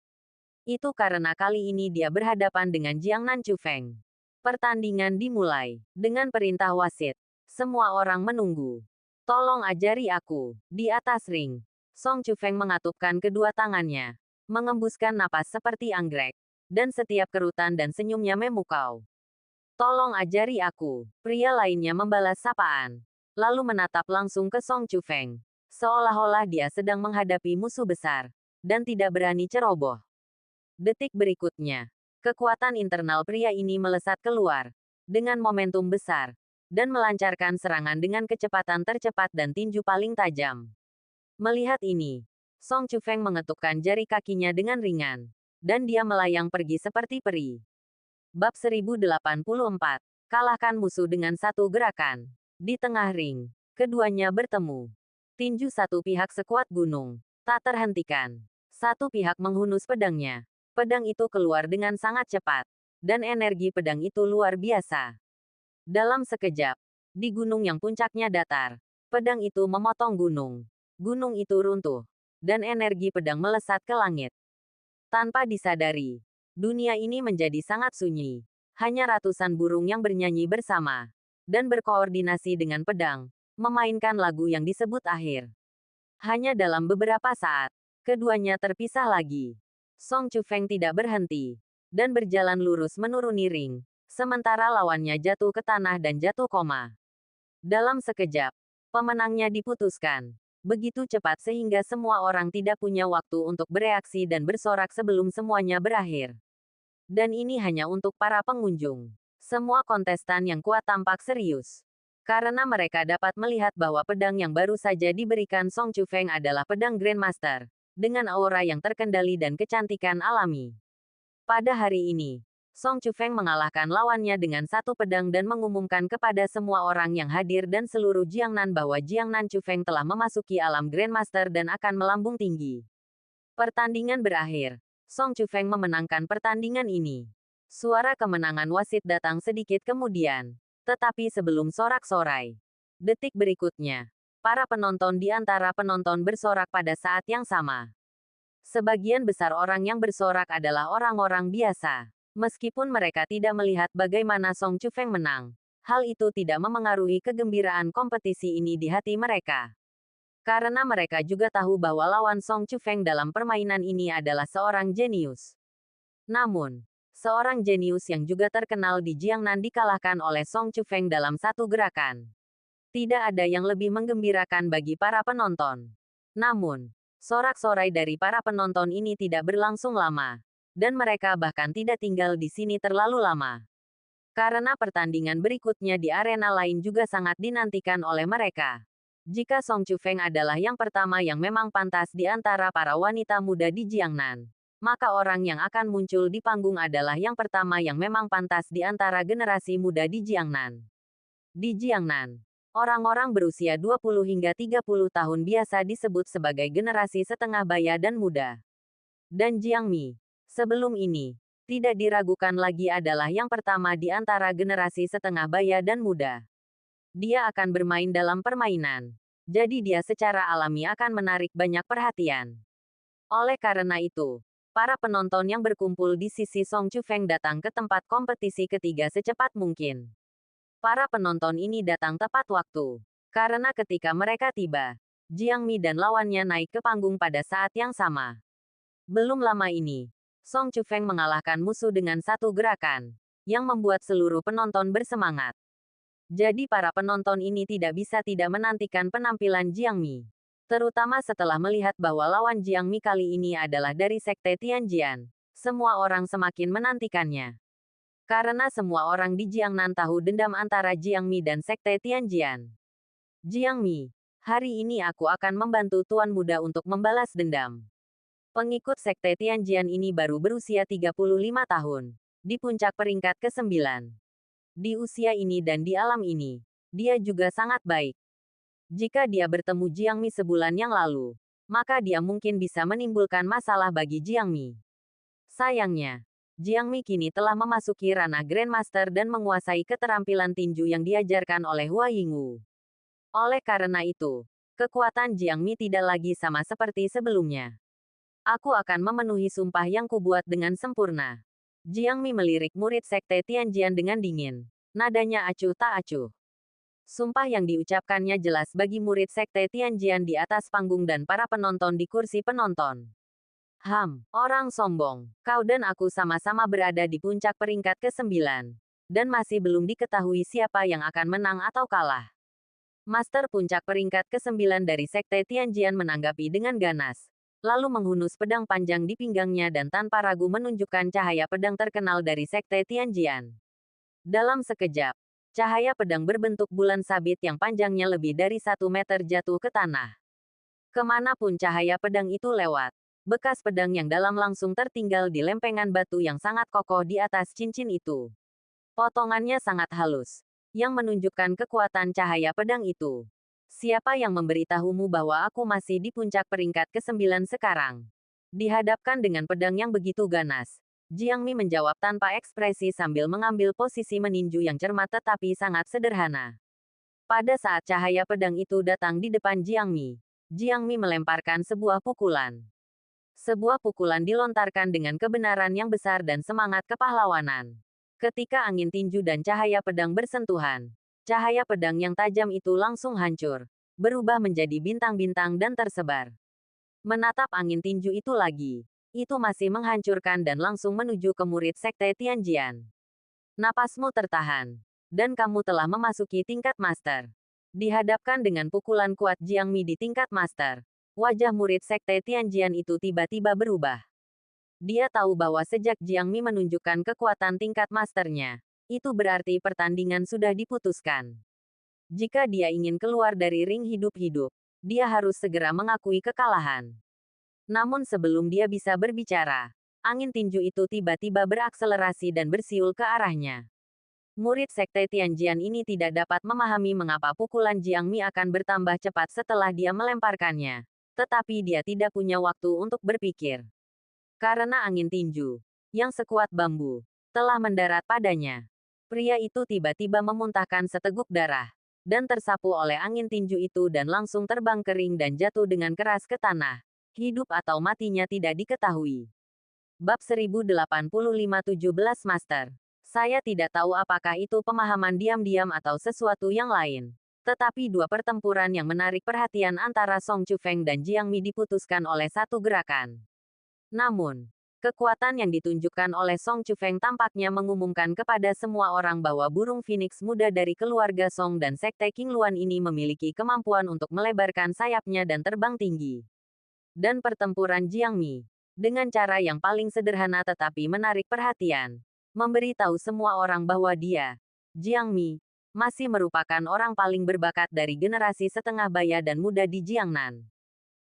Itu karena kali ini dia berhadapan dengan Jiangnan Chufeng. Pertandingan dimulai dengan perintah wasit. Semua orang menunggu. Tolong ajari aku. Di atas ring, Song Chufeng mengatupkan kedua tangannya, mengembuskan napas seperti anggrek, dan setiap kerutan dan senyumnya memukau. Tolong ajari aku. Pria lainnya membalas sapaan, lalu menatap langsung ke Song Chufeng, seolah-olah dia sedang menghadapi musuh besar, dan tidak berani ceroboh. Detik berikutnya, kekuatan internal pria ini melesat keluar, dengan momentum besar, dan melancarkan serangan dengan kecepatan tercepat dan tinju paling tajam. Melihat ini, Song Chufeng mengetukkan jari kakinya dengan ringan, dan dia melayang pergi seperti peri. Bab 1084. Kalahkan musuh dengan satu gerakan. Di tengah ring, keduanya bertemu. Tinju satu pihak sekuat gunung, tak terhentikan. Satu pihak menghunus pedangnya. Pedang itu keluar dengan sangat cepat, dan energi pedang itu luar biasa. Dalam sekejap, di gunung yang puncaknya datar, pedang itu memotong gunung. Gunung itu runtuh, dan energi pedang melesat ke langit. Tanpa disadari, dunia ini menjadi sangat sunyi. Hanya ratusan burung yang bernyanyi bersama, dan berkoordinasi dengan pedang, memainkan lagu yang disebut akhir. Hanya dalam beberapa saat, keduanya terpisah lagi. Song Chufeng tidak berhenti, dan berjalan lurus menuruni ring, sementara lawannya jatuh ke tanah dan jatuh koma. Dalam sekejap, pemenangnya diputuskan. Begitu cepat sehingga semua orang tidak punya waktu untuk bereaksi dan bersorak sebelum semuanya berakhir. Dan ini hanya untuk para pengunjung. Semua kontestan yang kuat tampak serius. Karena mereka dapat melihat bahwa pedang yang baru saja diberikan Song Chufeng adalah pedang Grandmaster, dengan aura yang terkendali dan kecantikan alami. Pada hari ini, Song Chufeng mengalahkan lawannya dengan satu pedang dan mengumumkan kepada semua orang yang hadir dan seluruh Jiangnan bahwa Jiangnan Chufeng telah memasuki alam Grandmaster dan akan melambung tinggi. Pertandingan berakhir. Song Chufeng memenangkan pertandingan ini. Suara kemenangan wasit datang sedikit kemudian. Tetapi sebelum sorak-sorai. Detik berikutnya, para penonton di antara penonton bersorak pada saat yang sama. Sebagian besar orang yang bersorak adalah orang-orang biasa. Meskipun mereka tidak melihat bagaimana Song Chufeng menang, hal itu tidak memengaruhi kegembiraan kompetisi ini di hati mereka. Karena mereka juga tahu bahwa lawan Song Chufeng dalam permainan ini adalah seorang jenius. Namun, seorang jenius yang juga terkenal di Jiangnan dikalahkan oleh Song Chufeng dalam satu gerakan. Tidak ada yang lebih menggembirakan bagi para penonton. Namun, sorak-sorai dari para penonton ini tidak berlangsung lama. Dan mereka bahkan tidak tinggal di sini terlalu lama. Karena pertandingan berikutnya di arena lain juga sangat dinantikan oleh mereka. Jika Song Chufeng adalah yang pertama yang memang pantas di antara para wanita muda di Jiangnan, maka orang yang akan muncul di panggung adalah yang pertama yang memang pantas di antara generasi muda di Jiangnan. Di Jiangnan, orang-orang berusia 20 hingga 30 tahun biasa disebut sebagai generasi setengah baya dan muda. Dan Jiang Mi, sebelum ini, tidak diragukan lagi adalah yang pertama di antara generasi setengah baya dan muda. Dia akan bermain dalam permainan. Jadi dia secara alami akan menarik banyak perhatian. Oleh karena itu, para penonton yang berkumpul di sisi Song Chufeng datang ke tempat kompetisi ketiga secepat mungkin. Para penonton ini datang tepat waktu. Karena ketika mereka tiba, Jiang Mi dan lawannya naik ke panggung pada saat yang sama. Belum lama ini, Song Chufeng mengalahkan musuh dengan satu gerakan, yang membuat seluruh penonton bersemangat. Jadi para penonton ini tidak bisa tidak menantikan penampilan Jiang Mi. Terutama setelah melihat bahwa lawan Jiang Mi kali ini adalah dari Sekte Tianjian. Semua orang semakin menantikannya. Karena semua orang di Jiangnan tahu dendam antara Jiang Mi dan Sekte Tianjian. Jiang Mi, hari ini aku akan membantu Tuan Muda untuk membalas dendam. Pengikut Sekte Tianjian ini baru berusia 35 tahun. Di puncak peringkat ke-9. Di usia ini dan di alam ini, dia juga sangat baik. Jika dia bertemu Jiang Mi sebulan yang lalu, maka dia mungkin bisa menimbulkan masalah bagi Jiang Mi. Sayangnya, Jiang Mi kini telah memasuki ranah Grandmaster dan menguasai keterampilan tinju yang diajarkan oleh Hua Yingwu. Oleh karena itu, kekuatan Jiang Mi tidak lagi sama seperti sebelumnya. Aku akan memenuhi sumpah yang kubuat dengan sempurna. Jiang Mi melirik murid Sekte Tianjian dengan dingin. Nadanya acuh tak acuh. Sumpah yang diucapkannya jelas bagi murid Sekte Tianjian di atas panggung dan para penonton di kursi penonton. Orang sombong, kau dan aku sama-sama berada di puncak peringkat ke-9. Dan masih belum diketahui siapa yang akan menang atau kalah. Master puncak peringkat ke-9 dari Sekte Tianjian menanggapi dengan ganas. Lalu menghunus pedang panjang di pinggangnya dan tanpa ragu menunjukkan cahaya pedang terkenal dari Sekte Tianjian. Dalam sekejap, cahaya pedang berbentuk bulan sabit yang panjangnya lebih dari 1 meter jatuh ke tanah. Kemanapun cahaya pedang itu lewat, bekas pedang yang dalam langsung tertinggal di lempengan batu yang sangat kokoh di atas cincin itu. Potongannya sangat halus, yang menunjukkan kekuatan cahaya pedang itu. Siapa yang memberitahumu bahwa aku masih di puncak peringkat ke-9 sekarang? Dihadapkan dengan pedang yang begitu ganas, Jiang Mi menjawab tanpa ekspresi sambil mengambil posisi meninju yang cermat tetapi sangat sederhana. Pada saat cahaya pedang itu datang di depan Jiang Mi melemparkan sebuah pukulan. Sebuah pukulan dilontarkan dengan kebenaran yang besar dan semangat kepahlawanan. Ketika angin tinju dan cahaya pedang bersentuhan, cahaya pedang yang tajam itu langsung hancur, berubah menjadi bintang-bintang dan tersebar. Menatap angin tinju itu lagi, itu masih menghancurkan dan langsung menuju ke murid Sekte Tianjian. Napasmu tertahan, dan kamu telah memasuki tingkat master. Dihadapkan dengan pukulan kuat Jiang Mi di tingkat master, wajah murid Sekte Tianjian itu tiba-tiba berubah. Dia tahu bahwa sejak Jiang Mi menunjukkan kekuatan tingkat masternya, itu berarti pertandingan sudah diputuskan. Jika dia ingin keluar dari ring hidup-hidup, dia harus segera mengakui kekalahan. Namun sebelum dia bisa berbicara, angin tinju itu tiba-tiba berakselerasi dan bersiul ke arahnya. Murid Sekte Tianjian ini tidak dapat memahami mengapa pukulan Jiang Mi akan bertambah cepat setelah dia melemparkannya. Tetapi dia tidak punya waktu untuk berpikir. Karena angin tinju, yang sekuat bambu, telah mendarat padanya. Pria itu tiba-tiba memuntahkan seteguk darah, dan tersapu oleh angin tinju itu dan langsung terbang kering dan jatuh dengan keras ke tanah. Hidup atau matinya tidak diketahui. Bab 1085-17 Master. Saya tidak tahu apakah itu pemahaman diam-diam atau sesuatu yang lain. Tetapi dua pertempuran yang menarik perhatian antara Song Chufeng dan Jiang Mi diputuskan oleh satu gerakan. Namun, kekuatan yang ditunjukkan oleh Song Chufeng tampaknya mengumumkan kepada semua orang bahwa burung Phoenix muda dari keluarga Song dan Sekte Qingluan ini memiliki kemampuan untuk melebarkan sayapnya dan terbang tinggi. Dan pertempuran Jiang Mi, dengan cara yang paling sederhana tetapi menarik perhatian, memberitahu semua orang bahwa dia, Jiang Mi, masih merupakan orang paling berbakat dari generasi setengah baya dan muda di Jiangnan.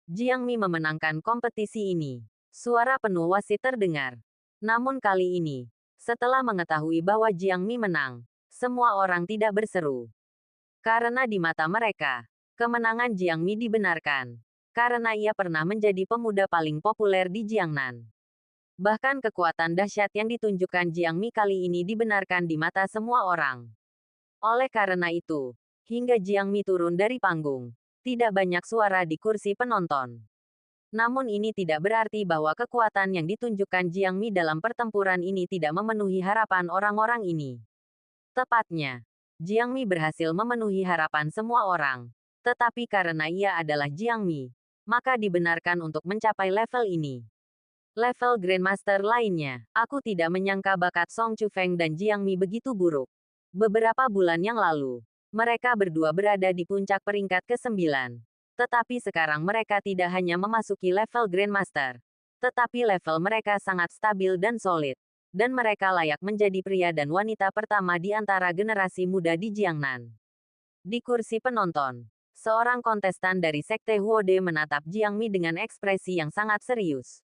Jiang Mi memenangkan kompetisi ini. Suara penuh wasit terdengar. Namun kali ini, setelah mengetahui bahwa Jiang Mi menang, semua orang tidak berseru. Karena di mata mereka, kemenangan Jiang Mi dibenarkan. Karena ia pernah menjadi pemuda paling populer di Jiangnan. Bahkan kekuatan dahsyat yang ditunjukkan Jiang Mi kali ini dibenarkan di mata semua orang. Oleh karena itu, hingga Jiang Mi turun dari panggung, tidak banyak suara di kursi penonton. Namun ini tidak berarti bahwa kekuatan yang ditunjukkan Jiang Mi dalam pertempuran ini tidak memenuhi harapan orang-orang ini. Tepatnya, Jiang Mi berhasil memenuhi harapan semua orang. Tetapi karena ia adalah Jiang Mi, maka dibenarkan untuk mencapai level ini. Level Grandmaster lainnya, aku tidak menyangka bakat Song Chufeng dan Jiang Mi begitu buruk. Beberapa bulan yang lalu, mereka berdua berada di puncak peringkat ke-9. Tetapi sekarang mereka tidak hanya memasuki level Grandmaster, tetapi level mereka sangat stabil dan solid. dan mereka layak menjadi pria dan wanita pertama di antara generasi muda di Jiangnan. Di kursi penonton, seorang kontestan dari Sekte Huode menatap Jiang Mi dengan ekspresi yang sangat serius.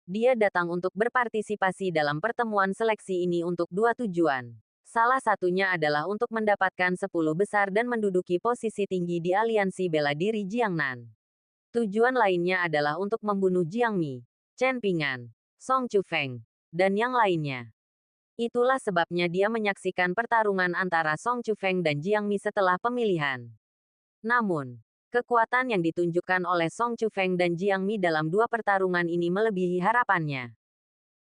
Dia datang untuk berpartisipasi dalam pertemuan seleksi ini untuk dua tujuan. Salah satunya adalah untuk mendapatkan 10 besar dan menduduki posisi tinggi di aliansi bela diri Jiangnan. Tujuan lainnya adalah untuk membunuh Jiang Mi, Chen Ping'an, Song Chufeng, dan yang lainnya. Itulah sebabnya dia menyaksikan pertarungan antara Song Chufeng dan Jiang Mi setelah pemilihan. Namun, kekuatan yang ditunjukkan oleh Song Chufeng dan Jiang Mi dalam dua pertarungan ini melebihi harapannya.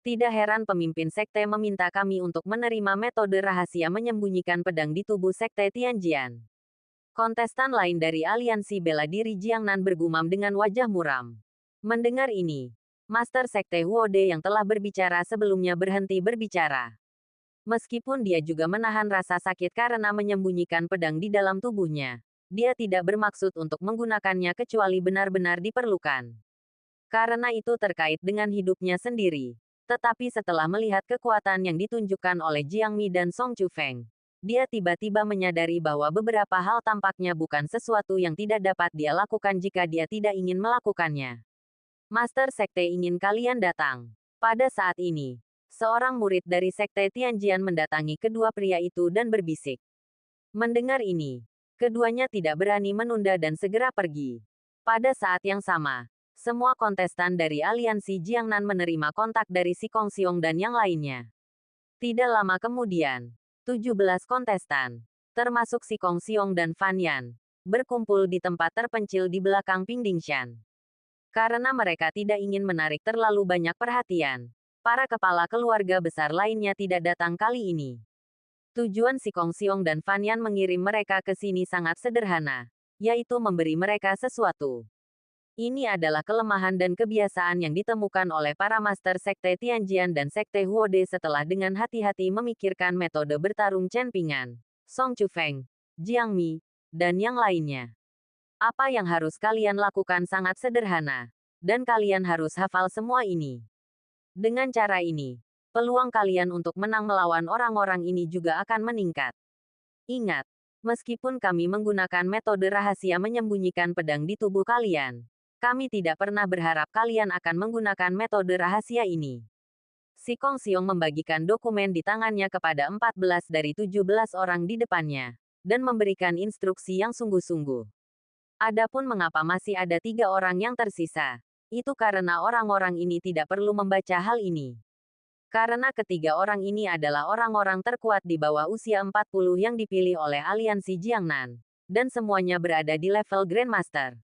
Tidak heran pemimpin sekte meminta kami untuk menerima metode rahasia menyembunyikan pedang di tubuh sekte Tianjian. Kontestan lain dari aliansi bela diri Jiangnan bergumam dengan wajah muram. Mendengar ini, Master Sekte Huode yang telah berbicara sebelumnya berhenti berbicara. Meskipun dia juga menahan rasa sakit karena menyembunyikan pedang di dalam tubuhnya, dia tidak bermaksud untuk menggunakannya kecuali benar-benar diperlukan. Karena itu terkait dengan hidupnya sendiri. Tetapi setelah melihat kekuatan yang ditunjukkan oleh Jiang Mi dan Song Chufeng, dia tiba-tiba menyadari bahwa beberapa hal tampaknya bukan sesuatu yang tidak dapat dia lakukan jika dia tidak ingin melakukannya. Master Sekte ingin kalian datang. Pada saat ini, seorang murid dari Sekte Tianjian mendatangi kedua pria itu dan berbisik. Mendengar ini, keduanya tidak berani menunda dan segera pergi. Pada saat yang sama, semua kontestan dari aliansi Jiangnan menerima kontak dari Si Kongxiong dan yang lainnya. Tidak lama kemudian, 17 kontestan, termasuk Si Kongxiong dan Fan Yan, berkumpul di tempat terpencil di belakang Pingdingshan. Karena mereka tidak ingin menarik terlalu banyak perhatian, para kepala keluarga besar lainnya tidak datang kali ini. Tujuan Si Kongxiong dan Fan Yan mengirim mereka ke sini sangat sederhana, yaitu memberi mereka sesuatu. Ini adalah kelemahan dan kebiasaan yang ditemukan oleh para master Sekte Tianjian dan Sekte Huode setelah dengan hati-hati memikirkan metode bertarung Chen Ping'an, Song Chufeng, Jiang Mi, dan yang lainnya. Apa yang harus kalian lakukan sangat sederhana, dan kalian harus hafal semua ini. Dengan cara ini, peluang kalian untuk menang melawan orang-orang ini juga akan meningkat. Ingat, meskipun kami menggunakan metode rahasia menyembunyikan pedang di tubuh kalian, kami tidak pernah berharap kalian akan menggunakan metode rahasia ini. Si Kongxiong membagikan dokumen di tangannya kepada 14 dari 17 orang di depannya, dan memberikan instruksi yang sungguh-sungguh. Adapun mengapa masih ada 3 orang yang tersisa, itu karena orang-orang ini tidak perlu membaca hal ini. Karena ketiga orang ini adalah orang-orang terkuat di bawah usia 40 yang dipilih oleh aliansi Jiangnan, dan semuanya berada di level Grandmaster.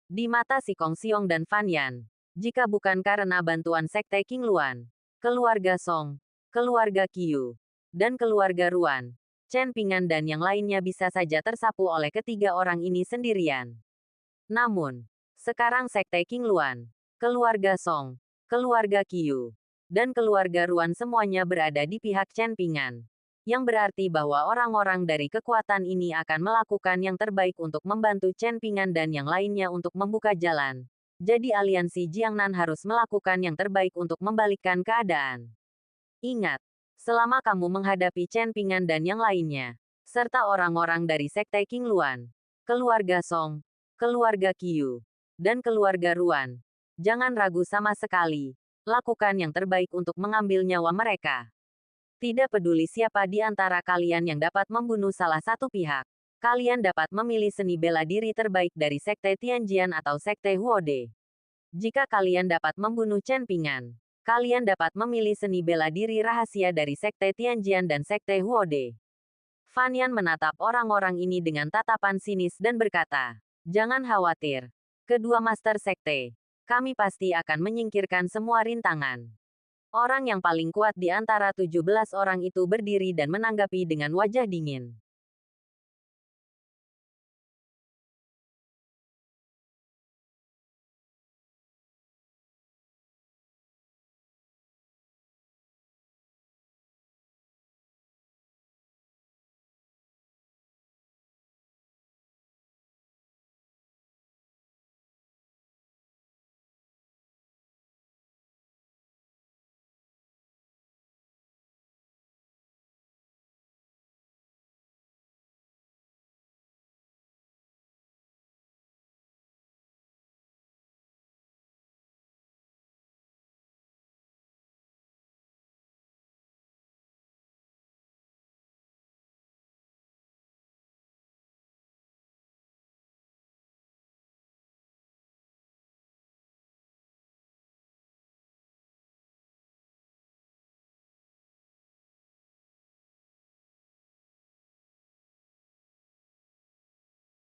Di mata Si Kongxiong dan Fan Yan, jika bukan karena bantuan Sekte Qingluan, keluarga Song, keluarga Qiu, dan keluarga Ruan, Chen Ping'an dan yang lainnya bisa saja tersapu oleh ketiga orang ini sendirian. Namun, sekarang Sekte Qingluan, keluarga Song, keluarga Qiu, dan keluarga Ruan semuanya berada di pihak Chen Ping'an, yang berarti bahwa orang-orang dari kekuatan ini akan melakukan yang terbaik untuk membantu Chen Ping'an dan yang lainnya untuk membuka jalan. Jadi aliansi Jiangnan harus melakukan yang terbaik untuk membalikkan keadaan. Ingat, selama kamu menghadapi Chen Ping'an dan yang lainnya, serta orang-orang dari Sekte Qingluan, keluarga Song, keluarga Qiu, dan keluarga Ruan, jangan ragu sama sekali. Lakukan yang terbaik untuk mengambil nyawa mereka. Tidak peduli siapa di antara kalian yang dapat membunuh salah satu pihak, kalian dapat memilih seni bela diri terbaik dari Sekte Tianjian atau Sekte Huode. Jika kalian dapat membunuh Chen Ping'an, kalian dapat memilih seni bela diri rahasia dari Sekte Tianjian dan Sekte Huode. Fan Yan menatap orang-orang ini dengan tatapan sinis dan berkata, "Jangan khawatir. Kedua master sekte, kami pasti akan menyingkirkan semua rintangan." Orang yang paling kuat di antara 17 orang itu berdiri dan menanggapi dengan wajah dingin.